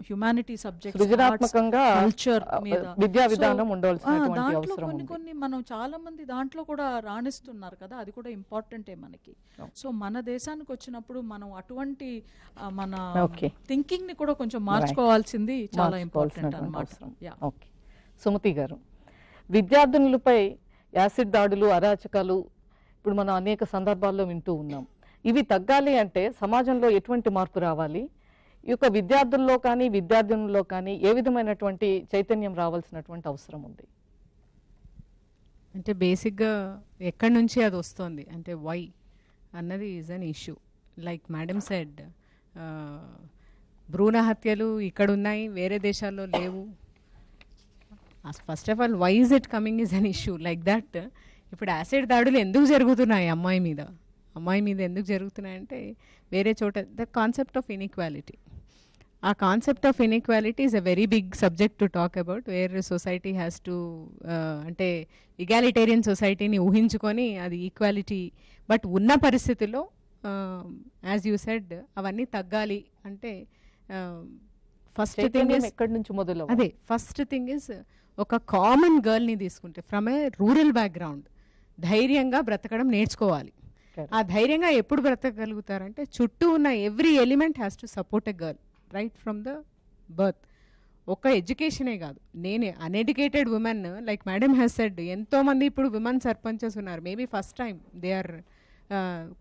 హ్యుమానిటీ సబ్జెక్ట్స్, సృజనాత్మకంగా కల్చర్ మీద విద్యా విధానం ఉండవలసినటువంటి దాంట్లో అవసరం ఉంది. కొన్ని మనం చాలా మంది దాంట్లో కూడా రాణిస్తున్నారు కదా, అది కూడా ఇంపార్టెంటే మనకి. సో మన దేశానికి వచ్చినప్పుడు మనం అటువంటి మన థింకింగ్ ని కూడా కొంచెం మార్చుకోవాల్సింది చాలా ఇంపార్టెంట్ అన్నమాట. ఓకే, సుమతి గారు, విద్యార్థినులపై యాసిడ్ దాడులు, అరాచకాలు ఇప్పుడు మనం అనేక సందర్భాల్లో వింటూ ఉన్నాం. ఇవి తగ్గాలి అంటే సమాజంలో ఎటువంటి మార్పు రావాలి? ఈ యొక్క విద్యార్థుల్లో కానీ విద్యార్థినుల్లో కానీ ఏ విధమైనటువంటి చైతన్యం రావాల్సినటువంటి అవసరం ఉంది? అంటే బేసిక్గా ఎక్కడి నుంచి అది వస్తుంది అంటే వై అన్నది is an issue. Like madam said, భ్రూణ హత్యలు ఇక్కడ ఉన్నాయి, వేరే దేశాల్లో లేవు. First of all why is it coming is an issue like that. ఇప్పుడు యాసిడ్ దాడులు ఎందుకు జరుగుతున్నాయి అమ్మాయి మీద ఎందుకు జరుగుతున్నాయంటే వేరే చోట ద కాన్సెప్ట్ ఆఫ్ ఇన్ఈక్వాలిటీ. ఆ concept of inequality is a very big subject to talk about, where society has to అంటే ఇగాలిటేరియన్ సొసైటీని ఊహించుకొని అది ఈక్వాలిటీ. బట్ ఉన్న పరిస్థితుల్లో యాజ్ యూ సెడ్ అవన్నీ తగ్గాలి అంటే ఫస్ట్ థింగ్ ఇస్ ఎక్కడి నుంచి మొదలు? అదే ఫస్ట్ థింగ్ ఇస్ ఒక కామన్ గర్ల్ని తీసుకుంటే ఫ్రమ్ ఏ రూరల్ బ్యాక్గ్రౌండ్ ధైర్యంగా బ్రతకడం నేర్చుకోవాలి. ఆ ధైర్యంగా ఎప్పుడు బ్రతకగలుగుతారంటే చుట్టూ ఉన్న every element has to support a girl right from the birth. ఒక ఎడ్యుకేషనే కాదు, నేనే uneducated women like madam has said, ఎంతోమంది ఇప్పుడు విమెన్ సర్పంచెస్ ఉన్నారు. Maybe first time they are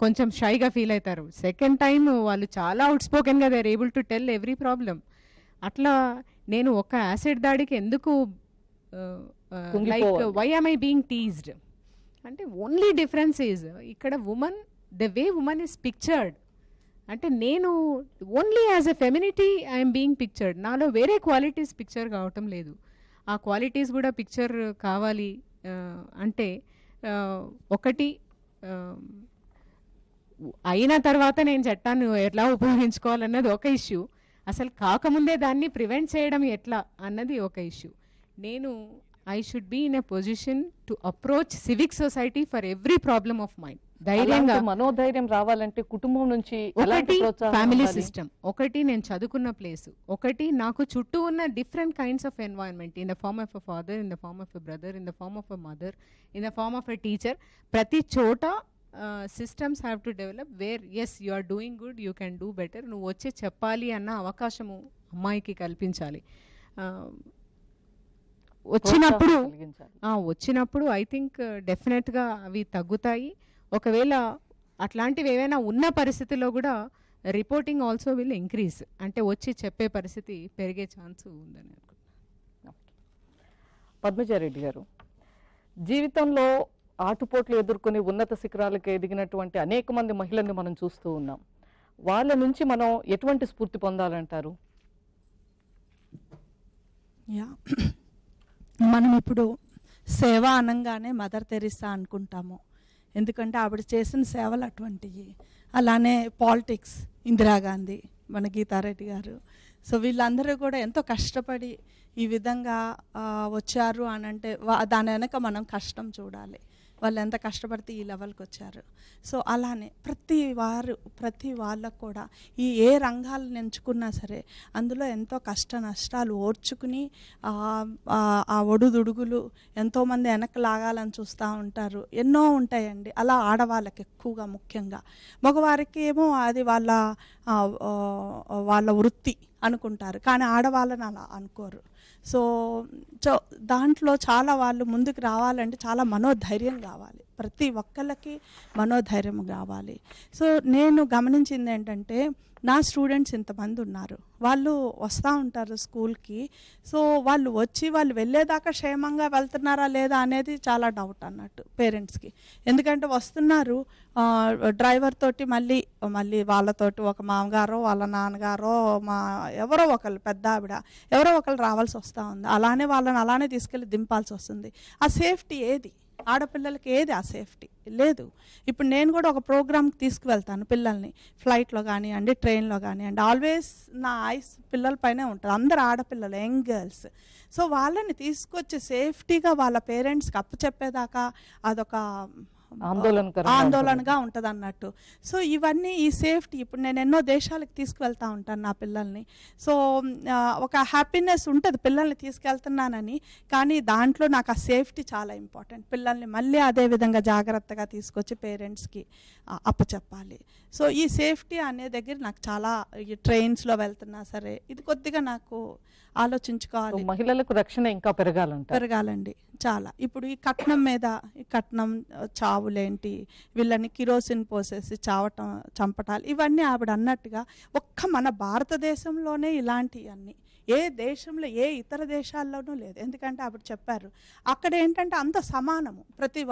కొంచెం షైగా ఫీల్ అవుతారు, సెకండ్ టైం వాళ్ళు చాలా అవుట్ స్పోకెన్గా they are able to tell every problem. అట్లా నేను ఒక యాసిడ్ దాడికి ఎందుకు like why am I being teased అంటే ఓన్లీ డిఫరెన్స్ ఈజ్ ఇక్కడ women the way women is pictured అంటే నేను only as a femininity I'm being pictured. నాలో వేరే క్వాలిటీస్ పిక్చర్ కావటం లేదు. ఆ క్వాలిటీస్ కూడా పిక్చర్ కావాలి అంటే ఒకటి అయిన తర్వాత నేను చట్టాన్ని ఎలా ఉపయోగించుకోవాలన్నది ఒక ఇష్యూ, అసలు కాకముందే దాన్ని ప్రివెంట్ చేయడం ఎట్లా అన్నది ఒక ఇష్యూ. నేను I should be in a position to approach civic society for every problem of mine. ధైర్యంగా మనోధైర్యం రావాలంటే కుటుంబం నుంచి ఒకటి ఫ్యామిలీ సిస్టమ్, ఒకటి నేను చదువుకున్న ప్లేస్, ఒకటి నాకు చుట్టూ ఉన్న different kinds of environment in the form of a father, in the form of a brother, in the form of a mother, in the form of a teacher. ప్రతి చోట systems have to develop whereas you are doing good, you can do better, నువ్వు వచ్చి చెప్పాలి అన్న అవకాశము అమ్మాయికి కల్పించాలి. వచ్చినప్పుడు ఐ థింక్ డెఫినెట్గా అవి తగ్గుతాయి. ఒకవేళ అట్లాంటివి ఏవైనా ఉన్న పరిస్థితుల్లో కూడా రిపోర్టింగ్ ఆల్సో విల్ ఇంక్రీజ్, అంటే వచ్చి చెప్పే పరిస్థితి పెరిగే ఛాన్స్ ఉందని అనుకుంటున్నాను. పద్మజారెడ్డి గారు, జీవితంలో ఆటుపోట్లు ఎదుర్కొని ఉన్నత శిఖరాలకు ఎదిగినటువంటి అనేక మంది మహిళల్ని మనం చూస్తూ ఉన్నాం. వాళ్ళ నుంచి మనం ఎటువంటి స్ఫూర్తి పొందాలంటారు? మనం ఇప్పుడు సేవ అనగానే మదర్ తెరిసా అనుకుంటాము, ఎందుకంటే ఆవిడ చేసిన సేవలు అటువంటివి. అలానే పాలిటిక్స్ ఇందిరాగాంధీ, మన గీతారెడ్డి గారు. సో వీళ్ళందరూ కూడా ఎంతో కష్టపడి ఈ విధంగా వచ్చారు అని అంటే దాని వెనక మనం కష్టం చూడాలి. వాళ్ళు ఎంత కష్టపడితే ఈ లెవెల్కి వచ్చారు. సో అలానే ప్రతి వాళ్ళకు కూడా ఏ రంగాలను ఎంచుకున్నా సరే అందులో ఎంతో కష్ట నష్టాలు ఓర్చుకుని ఆ ఒడుదుడుగులు ఎంతోమంది వెనక్కి లాగాలని చూస్తూ ఉంటారు. ఎన్నో ఉంటాయండి అలా ఆడవాళ్ళకి ఎక్కువగా, ముఖ్యంగా. మగవారికి ఏమో అది వాళ్ళ వృత్తి అనుకుంటారు, కానీ ఆడవాళ్ళని అలా అనుకోరు. సో దాంట్లో చాలా వాళ్ళు ముందుకు రావాలంటే చాలా మనోధైర్యం కావాలి, ప్రతి ఒక్కళ్ళకి మనోధైర్యం కావాలి. సో నేను గమనించింది ఏంటంటే, నా స్టూడెంట్స్ ఇంతమంది ఉన్నారు, వాళ్ళు వస్తూ ఉంటారు స్కూల్కి. సో వాళ్ళు వెళ్ళేదాకా క్షేమంగా వెళ్తున్నారా లేదా అనేది చాలా డౌట్ అన్నట్టు పేరెంట్స్కి. ఎందుకంటే వస్తున్నారు డ్రైవర్ తోటి, మళ్ళీ వాళ్ళతోటి ఒక మామగారో వాళ్ళ నాన్నగారో ఎవరో ఒకళ్ళు పెద్ద ఆవిడ ఎవరో ఒకళ్ళు రావాల్సి వస్తూ ఉంది. వాళ్ళని అలానే తీసుకెళ్ళి దింపాల్సి వస్తుంది. ఆ సేఫ్టీ ఏది? ఆడపిల్లలకి ఏది ఆ సేఫ్టీ లేదు. ఇప్పుడు నేను కూడా ఒక ప్రోగ్రామ్కి తీసుకువెళ్తాను పిల్లల్ని, ఫ్లైట్లో కానివ్వండి, ట్రైన్లో కానివ్వండి. ఆల్వేస్ నా ఐస్ పిల్లల పైనే ఉంటుంది, అందరు ఆడపిల్లలు, యంగ్ గర్ల్స్. సో వాళ్ళని తీసుకొచ్చి సేఫ్టీగా వాళ్ళ పేరెంట్స్కి అప్పచెప్పేదాకా అదొక ఆందోళనగా ఉంటుంది అన్నట్టు. సో ఇవన్నీ ఈ సేఫ్టీ, ఇప్పుడు నేను ఎన్నో దేశాలకు తీసుకువెళ్తూ ఉంటాను నా పిల్లల్ని. సో ఒక హ్యాపీనెస్ ఉంటుంది పిల్లల్ని తీసుకెళ్తున్నానని, కానీ దాంట్లో నాకు ఆ సేఫ్టీ చాలా ఇంపార్టెంట్. పిల్లల్ని మళ్ళీ అదే విధంగా జాగ్రత్తగా తీసుకొచ్చి పేరెంట్స్కి అప్పచెప్పాలి. సో ఈ సేఫ్టీ అనే దగ్గర నాకు చాలా, ఈ ట్రైన్స్లో వెళ్తున్నా సరే ఇది కొద్దిగా నాకు ఆలోచించుకోవాలి. మహిళలకు రక్షణ ఇంకా పెరగాలండి చాలా. ఇప్పుడు ఈ కట్నం చావులేంటి, వీళ్ళని కిరోసిన్ పోసేసి చంపటాలు, ఇవన్నీ ఆవిడ అన్నట్టుగా మన భారతదేశంలోనే ఇలాంటివన్నీ ఏ దేశంలో ఏ ఇతర దేశాల్లోనూ లేదు. ఎందుకంటే ఆవిడ చెప్పారు అక్కడ ఏంటంటే అంత సమానము, ప్రతి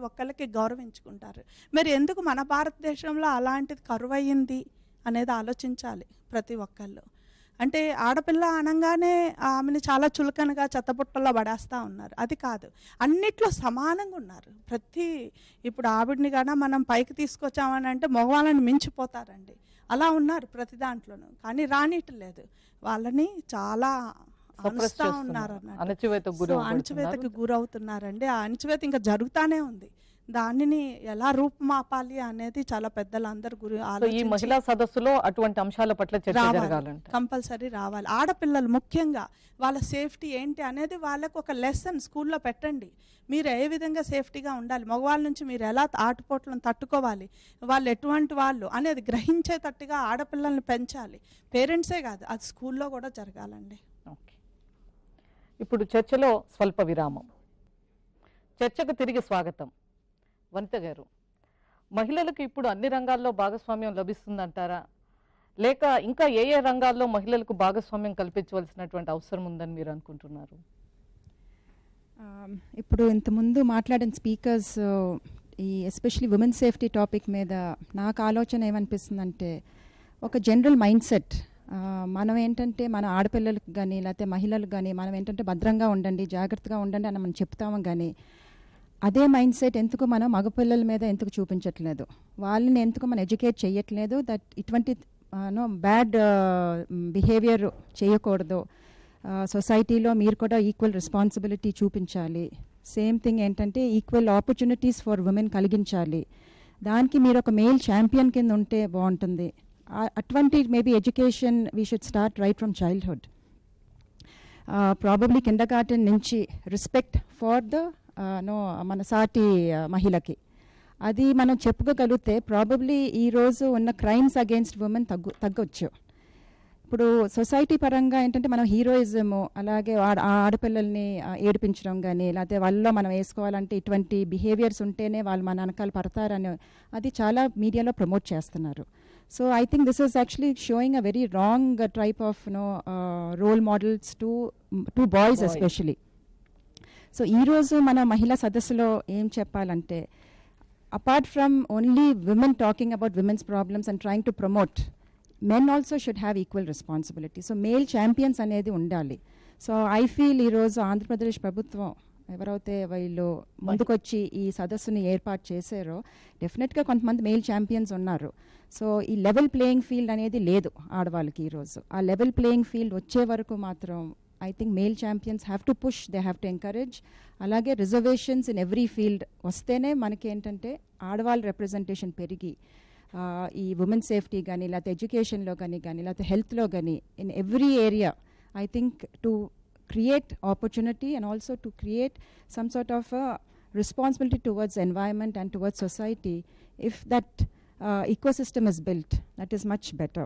ఒక్కళ్ళకి గౌరవించుకుంటారు. మరి ఎందుకు మన భారతదేశంలో అలాంటిది కరువయ్యింది అనేది ఆలోచించాలి ప్రతి ఒక్కళ్ళు. అంటే ఆడపిల్ల అనగానే ఆమెను చాలా చులకనగా చెత్తపుట్టల్లో పడేస్తూ ఉన్నారు. అది కాదు, అన్నిట్లో సమానంగా ఉన్నారు. ఇప్పుడు ఆవిడ్ని కానీ మనం పైకి తీసుకొచ్చామని అంటే మగవాళ్ళని మించిపోతారండి, అలా ఉన్నారు ప్రతి దాంట్లోనూ. కానీ రానిట్లేదు, వాళ్ళని చాలా అణుస్తూ ఉన్నారు అన్నట్టు, అణచివేతకు గురవుతున్నారండి. ఆ అణచివేత ఇంకా జరుగుతూనే ఉంది. దానిని ఎలా రూపుమాపాలి అనేది చాలా పెద్దలందరూ ఈ మహిళా సదస్సులో అటువంటి అంశాల పట్ల చర్చ జరగాలంటే కంపల్సరీ రావాలి. ఆడపిల్లలు ముఖ్యంగా వాళ్ళ సేఫ్టీ ఏంటి అనేది వాళ్ళకు ఒక లెసన్ స్కూల్లో పెట్టండి. మీరు ఏ విధంగా సేఫ్టీగా ఉండాలి, మగవాళ్ళ నుంచి మీరు ఎలా ఆటుపోట్లను తట్టుకోవాలి, వాళ్ళు ఎటువంటి వాళ్ళు అనేది గ్రహించేటట్టుగా ఆడపిల్లల్ని పెంచాలి. పేరెంట్సే కాదు, అది స్కూల్లో కూడా జరగాలండి. ఓకే, ఇప్పుడు చర్చలో స్వల్ప విరామం. చర్చకు తిరిగి స్వాగతం. వనిత గారు, మహిళలకు ఇప్పుడు అన్ని రంగాల్లో భాగస్వామ్యం లభిస్తుందంటారా, లేక ఇంకా ఏ రంగాల్లో మహిళలకు భాగస్వామ్యం కల్పించవలసినటువంటి అవసరం ఉందని మీరు అనుకుంటున్నారు? ఇప్పుడు ఇంతకుముందు మాట్లాడిన స్పీకర్స్ ఈ ఎస్పెషలీ ఉమెన్ సేఫ్టీ టాపిక్ మీద నాకు ఆలోచన ఏమనిపిస్తుందంటే, ఒక జనరల్ మైండ్ సెట్, మనం ఏంటంటే మన ఆడపిల్లలకు కానీ లేకపోతే మహిళలకు కానీ మనం ఏంటంటే భద్రంగా ఉండండి, జాగ్రత్తగా ఉండండి అని మనం చెప్తాము. కానీ అదే మైండ్ సెట్ ఎందుకు మనం మగపిల్లల మీద ఎందుకు చూపించట్లేదు, వాళ్ళని ఎందుకు మనం ఎడ్యుకేట్ చేయట్లేదు దట్ ఇటువంటి బ్యాడ్ బిహేవియర్ చేయకూడదు, సొసైటీలో మీరు కూడా ఈక్వల్ రెస్పాన్సిబిలిటీ చూపించాలి. సేమ్ థింగ్ ఏంటంటే ఈక్వల్ ఆపర్చునిటీస్ ఫర్ ఉమెన్ కలిగించాలి. దానికి మీరు ఒక మేల్ ఛాంపియన్ కింద ఉంటే బాగుంటుంది. అటువంటి maybe education we should start right from childhood. Probably kindergarten నుంచి రెస్పెక్ట్ ఫర్ ద మన సాటి మహిళకి అది మనం చెప్పుకోగలిగితే ప్రాబబ్లీ ఈరోజు ఉన్న క్రైమ్స్ అగేన్స్ట్ ఉమెన్ తగ్గొచ్చు. ఇప్పుడు సొసైటీ పరంగా ఏంటంటే మనం హీరోయిజము, అలాగే ఆడపిల్లల్ని ఏడిపించడం కానీ లేకపోతే వాళ్ళలో మనం వేసుకోవాలంటే ఇటువంటి బిహేవియర్స్ ఉంటేనే వాళ్ళు మన వెనకాల పడతారని అది చాలా మీడియాలో ప్రమోట్ చేస్తున్నారు. So I think this is actually showing a very wrong type of role models to boys especially. So ఈరోజు మన మహిళా సదస్సులో ఏం చెప్పాలంటే, apart from only women talking about women's problems and trying to promote, men also should have equal responsibility. So male champions అనేది ఉండాలి. So I feel ఈరోజు ఆంధ్రప్రదేశ్ ప్రభుత్వం ఎవరైతే వీళ్ళు ముందుకొచ్చి ఈ సదస్సుని ఏర్పాటు చేశారో డెఫినెట్గా కొంతమంది మేల్ ఛాంపియన్స్ ఉన్నారు. సో ఈ లెవెల్ ప్లేయింగ్ ఫీల్డ్ అనేది లేదు ఆడవాళ్ళకి ఈరోజు. ఆ లెవెల్ ప్లేయింగ్ ఫీల్డ్ వచ్చే వరకు మాత్రం I think male champions have to push, they have to encourage. అలాగే రిజర్వేషన్స్ ఇన్ ఎవ్రీ ఫీల్డ్ వస్తేనే మనకి ఏంటంటే ఆడవాళ్ళ రిప్రజెంటేషన్ పెరిగి ఈ ఉమెన్ సేఫ్టీ కానీ లేకపోతే ఎడ్యుకేషన్లో కానీ లేకపోతే హెల్త్లో కానీ in every area I think to create opportunity and also to create some sort of a responsibility towards environment and towards society. If that ecosystem is built, that is much better.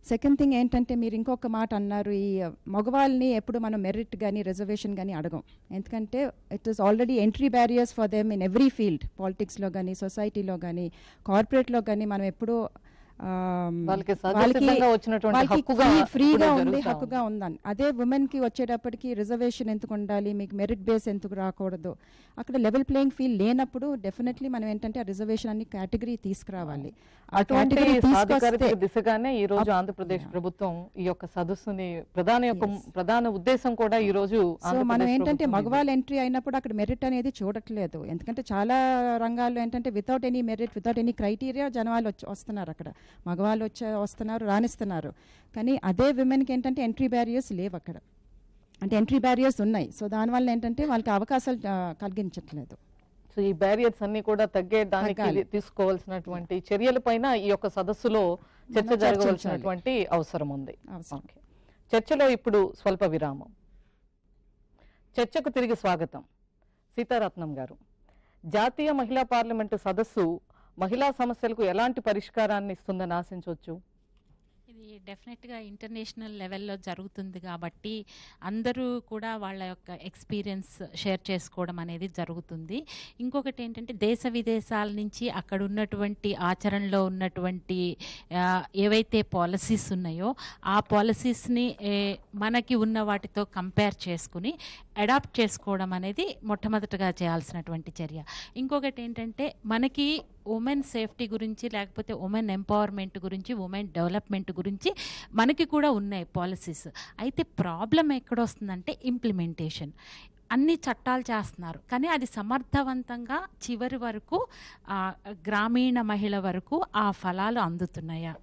Second thing ఏంటంటే మీరు ఇంకొక మాట అన్నారు, ఈ మగవాళ్ళని ఎప్పుడు మనం merit కానీ రిజర్వేషన్ కానీ అడగం. ఎందుకంటే it is already entry barriers for them in every field, పాలిటిక్స్లో కానీ సొసైటీలో కానీ కార్పొరేట్లో కానీ మనం ఎప్పుడూ ఫ్రీగా ఉంది, హక్కుగా ఉందని. అదే ఉమెన్ కి వచ్చేటప్పటికి రిజర్వేషన్ ఎందుకు ఉండాలి, మీకు మెరిట్ బేస్ ఎందుకు రాకూడదు, అక్కడ లెవెల్ ప్లేయింగ్ ఫీల్డ్ లేనప్పుడు డెఫినెట్లీ మనం ఏంటంటే ఆ రిజర్వేషన్ అన్ని కేటగిరీ తీసుకురావాలి. అటువంటి దిశగానే ఈ రోజు ఆంధ్రప్రదేశ్ ప్రభుత్వం ఈ యొక్క సదస్సుని ప్రధాన ఉద్దేశం కూడా ఈ రోజు మనం ఏంటంటే మగవాళ్ళు ఎంట్రీ అయినప్పుడు అక్కడ మెరిట్ అనేది చూడట్లేదు. ఎందుకంటే చాలా రంగాల్లో ఏంటంటే without any merit, without any criteria జనాలు వస్తున్నారు, అక్కడ మగవాళ్ళు వస్తున్నారు, రాణిస్తున్నారు. కానీ అదే విమెన్కి ఏంటంటే ఎంట్రీ బ్యారియర్స్ లేవు అక్కడ, అంటే ఎంట్రీ బ్యారియర్స్ ఉన్నాయి. సో దానివల్ల ఏంటంటే వాళ్ళకి అవకాశాలు కలిగించట్లేదు. సో ఈ బ్యారియర్స్ అన్ని కూడా తగ్గేదానికి తీసుకోవాల్సినటువంటి చర్యలపైన ఈ యొక్క సదస్సులో చర్చ జరగవలసినటువంటి అవసరం ఉంది. చర్చలో ఇప్పుడు స్వల్ప విరామం. చర్చకు తిరిగి స్వాగతం. సీతారత్నం గారు, జాతీయ మహిళా పార్లమెంటు సదస్సు మహిళా సమస్యలకు ఎలాంటి పరిష్కారాన్ని ఇస్తుందని ఆశించవచ్చు? ఇది డెఫినెట్గా ఇంటర్నేషనల్ లెవెల్లో జరుగుతుంది కాబట్టి అందరూ కూడా వాళ్ళ యొక్క ఎక్స్పీరియన్స్ షేర్ చేసుకోవడం అనేది జరుగుతుంది. ఇంకొకటి ఏంటంటే దేశ విదేశాల నుంచి అక్కడ ఉన్నటువంటి ఆచరణలో ఉన్నటువంటి ఏవైతే పాలసీస్ ఉన్నాయో ఆ పాలసీస్ని మనకి ఉన్న వాటితో కంపేర్ చేసుకుని అడాప్ట్ చేసుకోవడం అనేది మొట్టమొదటిగా చేయాల్సినటువంటి చర్య. ఇంకొకటి ఏంటంటే మనకి ఉమెన్ సేఫ్టీ గురించి లేకపోతే ఉమెన్ ఎంపవర్మెంట్ గురించి ఉమెన్ డెవలప్మెంట్ గురించి మనకి కూడా ఉన్నాయి పాలసీస్. అయితే ప్రాబ్లం ఎక్కడొస్తుందంటే ఇంప్లిమెంటేషన్. అన్ని చట్టాలు చేస్తున్నారు కానీ అది సమర్థవంతంగా చివరి వరకు గ్రామీణ మహిళ వరకు ఆ ఫలాలు అందుతున్నాయా,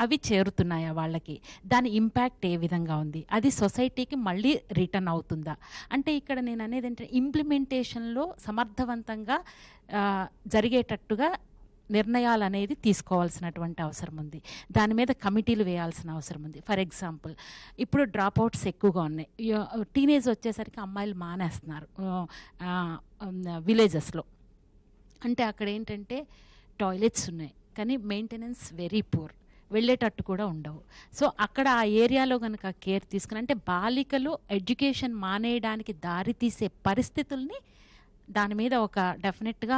అవి చేరుతున్నాయా వాళ్ళకి, దాని ఇంపాక్ట్ ఏ విధంగా ఉంది, అది సొసైటీకి మళ్ళీ రిటర్న్ అవుతుందా అంటే ఇక్కడ నేను అనేది ఏంటంటే ఇంప్లిమెంటేషన్లో సమర్థవంతంగా జరిగేటట్టుగా నిర్ణయాలు అనేది తీసుకోవాల్సినటువంటి అవసరం ఉంది. దాని మీద కమిటీలు వేయాల్సిన అవసరం ఉంది. ఫర్ ఎగ్జాంపుల్ ఇప్పుడు డ్రాప్ అవుట్స్ ఎక్కువగా ఉన్నాయి. టీనేజ్ వచ్చేసరికి అమ్మాయిలు మానేస్తున్నారు విలేజెస్లో. అంటే అక్కడ ఏంటంటే టాయిలెట్స్ ఉన్నాయి కానీ మెయింటెనెన్స్ వెరీ పూర్, వెళ్ళేటట్టు కూడా ఉండవు. సో అక్కడ ఆ ఏరియాలో కనుక కేర్ తీసుకుని అంటే బాలికలు ఎడ్యుకేషన్ మానేయడానికి దారి తీసే పరిస్థితుల్ని దాని మీద ఒక డెఫినెట్గా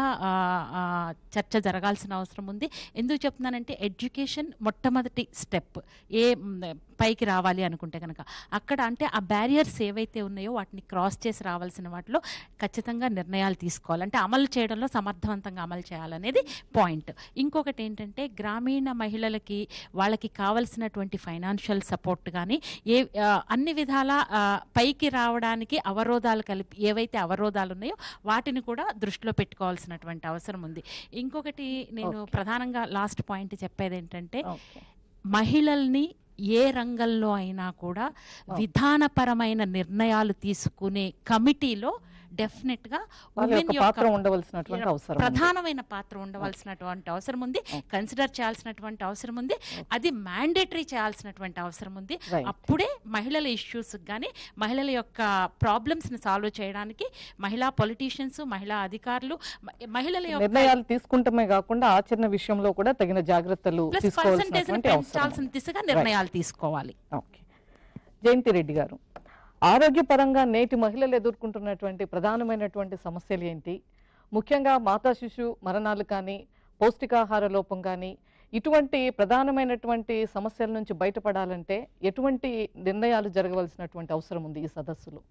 చర్చ జరగాల్సిన అవసరం ఉంది. ఎందుకు చెప్తున్నానంటే ఎడ్యుకేషన్ మొట్టమొదటి స్టెప్ ఏ పైకి రావాలి అనుకుంటే కనుక అక్కడ అంటే ఆ బ్యారియర్స్ ఏవైతే ఉన్నాయో వాటిని క్రాస్ చేసి రావాల్సిన వాటిలో ఖచ్చితంగా నిర్ణయాలు తీసుకోవాలి. అంటే అమలు చేయడంలో సమర్థవంతంగా అమలు చేయాలనేది పాయింట్. ఇంకొకటి ఏంటంటే గ్రామీణ మహిళలకి వాళ్ళకి కావాల్సినటువంటి ఫైనాన్షియల్ సపోర్ట్ కానీ అన్ని విధాల పైకి రావడానికి అవరోధాలు ఏవైతే అవరోధాలు ఉన్నాయో వాటిని కూడా దృష్టిలో పెట్టుకోవాల్సినటువంటి అవసరం ఉంది. ఇంకొకటి నేను ప్రధానంగా లాస్ట్ పాయింట్ చెప్పేది ఏంటంటే మహిళల్ని ఏ రంగంలో అయినా కూడా విధానపరమైన నిర్ణయాలు తీసుకునే కమిటీలో డెఫినెట్గా ఉమెన్ యొక్క ప్రధానమైన పాత్ర ఉండవలసినటువంటి అవసరం ఉంది, కన్సిడర్ చేయాల్సినటువంటి అవసరం ఉంది, అది మ్యాండేటరీ చేయాల్సినటువంటి అవసరం ఉంది. అప్పుడే మహిళల ఇష్యూస్ కానీ మహిళల యొక్క ప్రాబ్లమ్స్ని సాల్వ్ చేయడానికి మహిళా పొలిటీషియన్స్, మహిళా అధికారులు మహిళల యొక్క నిర్ణయాలు తీసుకుంటమే కాకుండా ఆచరణ విషయంలో కూడా తగిన జాగ్రత్తలు తీసుకోవాల్సిన దిశగా నిర్ణయాలు తీసుకోవాలి. జయంతి రెడ్డి గారు, ఆరోగ్యపరంగా నేటి మహిళలు ఎదుర్కొంటున్నటువంటి ప్రధానమైనటువంటి సమస్యలు ఏంటి? ముఖ్యంగా మాతా శిశు మరణాలు కానీ పౌష్టికాహార లోపం కానీ ఇటువంటి ప్రధానమైనటువంటి సమస్యల నుంచి బయటపడాలంటే ఎటువంటి నిర్ణయాలు జరగవలసినటువంటి అవసరం ఉంది ఈ సదస్సులో?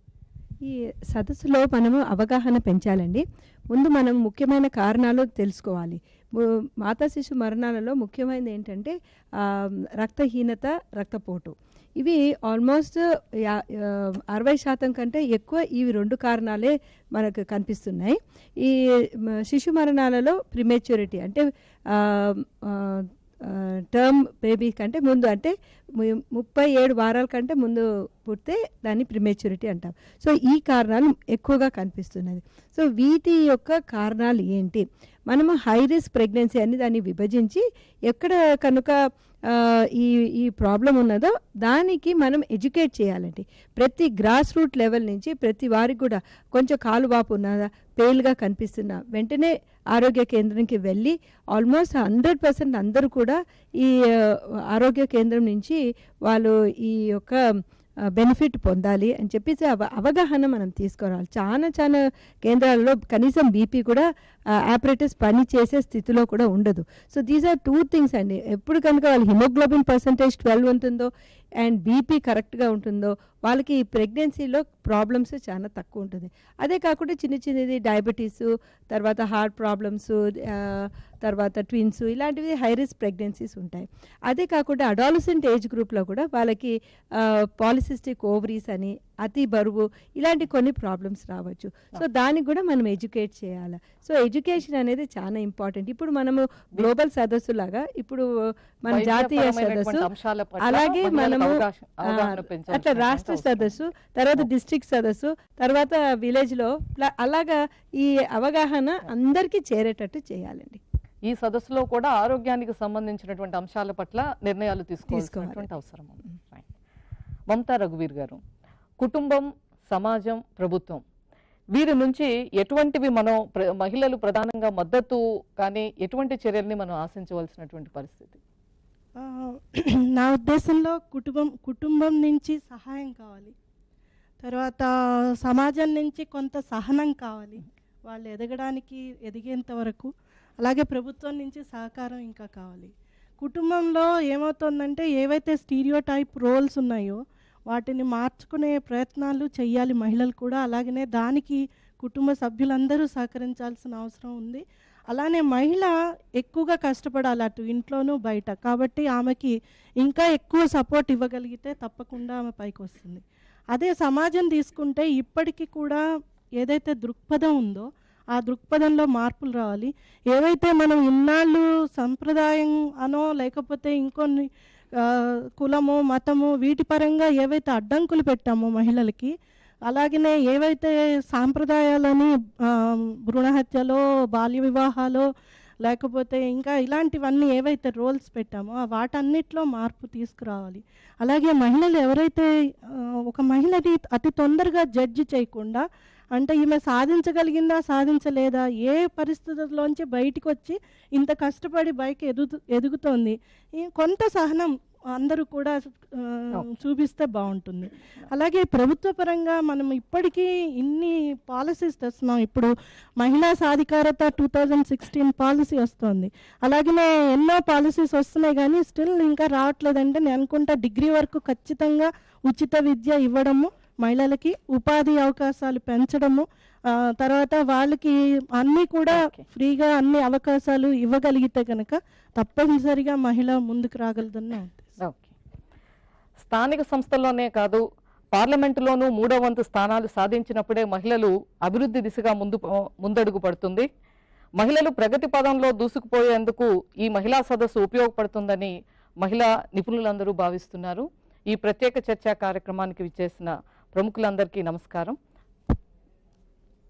ఈ సదస్సులో మనము అవగాహన పెంచాలండి. ముందు మనం ముఖ్యమైన కారణాలు తెలుసుకోవాలి. మాతా శిశు మరణాలలో ముఖ్యమైనది ఏంటంటే రక్తహీనత, రక్తపోటు. ఇవి ఆల్మోస్ట్ 60% కంటే ఎక్కువ ఈ రెండు కారణాలే మనకు కనిపిస్తున్నాయి. ఈ శిశు మరణాలలో ప్రిమెచ్యూరిటీ అంటే టర్మ్ బేబీ కంటే ముందు అంటే 37 వారాల కంటే ముందు పుడితే దాన్ని ప్రిమేచ్యూరిటీ అంటాం. సో ఈ కారణాలు ఎక్కువగా కనిపిస్తున్నది. సో వీటి యొక్క కారణాలు ఏంటి, మనము హై రిస్క్ ప్రెగ్నెన్సీ అని దాన్ని విభజించి ఎక్కడ కనుక ఈ ప్రాబ్లం ఉన్నదో దానికి మనం ఎడ్యుకేట్ చేయాలండి. ప్రతి గ్రాస్ రూట్ లెవెల్ నుంచి ప్రతి వారికి కూడా కొంచెం కాలువాపు ఉన్నదా, పేలుగా కనిపిస్తున్నా వెంటనే ఆరోగ్య కేంద్రంకి వెళ్ళి ఆల్మోస్ట్ 100% అందరూ కూడా ఈ ఆరోగ్య కేంద్రం నుంచి వాళ్ళు ఈ యొక్క బెనిఫిట్ పొందాలి అని చెప్పేసి అవగాహన మనం తీసుకురావాలి. చాలా కేంద్రాలలో కనీసం బీపీ కూడా ఆపరేటర్స్ పని చేసే స్థితిలో కూడా ఉండదు. సో దీస్ ఆర్ 2 థింగ్స్ అండి. ఎప్పుడు కనుక వాళ్ళ హిమోగ్లోబిన్ పర్సంటేజ్ 12 ఉంటుందో అండ్ బీపీ కరెక్ట్గా ఉంటుందో వాళ్ళకి ప్రెగ్నెన్సీలో ప్రాబ్లమ్స్ చాలా తక్కువ ఉంటుంది. అదే కాకుండా చిన్నది డయాబెటీస్, తర్వాత హార్ట్ ప్రాబ్లమ్స్, తర్వాత ట్విన్స్, ఇలాంటివి హై రిస్క్ ప్రెగ్నెన్సీస్ ఉంటాయి. అదే కాకుండా అడాలసెంట్ ఏజ్ గ్రూప్లో కూడా వాళ్ళకి పాలిసిస్టిక్ ఓవరీస్ అని, అతి బరువు, ఇలాంటి కొన్ని ప్రాబ్లమ్స్ రావచ్చు. సో దానికి కూడా మనం ఎడ్యుకేట్ చేయాలి. సో ఎడ్యుకేషన్ అనేది చాలా ఇంపార్టెంట్. ఇప్పుడు మనము గ్లోబల్ సదస్సు లాగా ఇప్పుడు మన జాతీయ సదస్సు, అలాగే మనము అట్లా రాష్ట్ర సదస్సు, తర్వాత డిస్ట్రిక్ట్ సదస్సు, తర్వాత విలేజ్లో అలాగా ఈ అవగాహన అందరికీ చేరేటట్టు చేయాలండి. ఈ సదస్సులో కూడా ఆరోగ్యానికి సంబంధించినటువంటి అంశాల పట్ల నిర్ణయాలు తీసుకోవాల్సినటువంటి అవసరం ఉంది. మమతా రఘువీర్ గారు, కుటుంబం, సమాజం, ప్రభుత్వం వీరి నుంచి ఎటువంటివి మనం మహిళలు ప్రధానంగా మద్దతు కానీ ఎటువంటి చర్యల్ని మనం ఆశించవలసినటువంటి పరిస్థితి? నా ఉద్దేశంలో కుటుంబం నుంచి సహాయం కావాలి, తర్వాత సమాజం నుంచి కొంత సహనం కావాలి వాళ్ళు ఎదిగేంత వరకు, అలాగే ప్రభుత్వం నుంచి సహకారం ఇంకా కావాలి. కుటుంబంలో ఏమవుతుందంటే ఏవైతే స్టీరియోటైప్ రోల్స్ ఉన్నాయో వాటిని మార్చుకునే ప్రయత్నాలు చేయాలి మహిళలు కూడా. అలాగనే దానికి కుటుంబ సభ్యులందరూ సహకరించాల్సిన అవసరం ఉంది. అలానే మహిళ ఎక్కువగా కష్టపడాలి అటు ఇంట్లోనూ బయట. కాబట్టి ఆమెకి ఇంకా ఎక్కువ సపోర్ట్ ఇవ్వగలిగితే తప్పకుండా ఆమె పైకి వస్తుంది. అదే సమాజం తీసుకుంటే ఇప్పటికీ కూడా ఏదైతే దృక్పథం ఉందో ఆ దృక్పథంలో మార్పులు రావాలి. ఏవైతే మనం ఇన్నాళ్ళు సంప్రదాయం అనో లేకపోతే ఇంకొన్ని కులము, మతము, వీటి పరంగా ఏవైతే అడ్డంకులు పెట్టామో మహిళలకి, అలాగనే ఏవైతే సాంప్రదాయాలని భ్రూణహత్యలో, బాల్య వివాహాలు, లేకపోతే ఇంకా ఇలాంటివన్నీ ఏవైతే రోల్స్ పెట్టామో వాటన్నిటిలో మార్పు తీసుకురావాలి. అలాగే మహిళలు ఎవరైతే ఒక మహిళని అతి తొందరగా జడ్జి చేయకుండా, అంటే ఈమె సాధించగలిగిందా సాధించలేదా, ఏ పరిస్థితుల్లోంచి బయటికి వచ్చి ఇంత కష్టపడి ఎదుగుతోంది, కొంత సహనం అందరూ కూడా చూపిస్తే బాగుంటుంది. అలాగే ప్రభుత్వ పరంగా మనం ఇప్పటికీ ఇన్ని పాలసీస్ తెస్తున్నాం. ఇప్పుడు మహిళా సాధికారత 2016 పాలసీ వస్తుంది. అలాగనే ఎన్నో పాలసీస్ వస్తున్నాయి కానీ స్టిల్ ఇంకా రావట్లేదంటే నేను అనుకుంటా డిగ్రీ వరకు ఖచ్చితంగా ఉచిత విద్య ఇవ్వడము, మహిళలకి ఉపాధి అవకాశాలు పెంచడము, తర్వాత వాళ్ళకి అన్నీ కూడా ఫ్రీగా అన్ని అవకాశాలు ఇవ్వగలిగితే కనుక తప్పనిసరిగా మహిళ ముందుకు రాగలదని. స్థానిక సంస్థల్లోనే కాదు పార్లమెంటులోనూ 3వ వంతు స్థానాలు సాధించినప్పుడే మహిళలు అభివృద్ధి దిశగా ముందడుగు పడుతుంది. మహిళలు ప్రగతి పదంలో దూసుకుపోయేందుకు ఈ మహిళా సదస్సు ఉపయోగపడుతుందని మహిళా నిపుణులందరూ భావిస్తున్నారు. ఈ ప్రత్యేక చర్చా కార్యక్రమానికి విచ్చేసిన ప్రముఖులందరికీ నమస్కారం.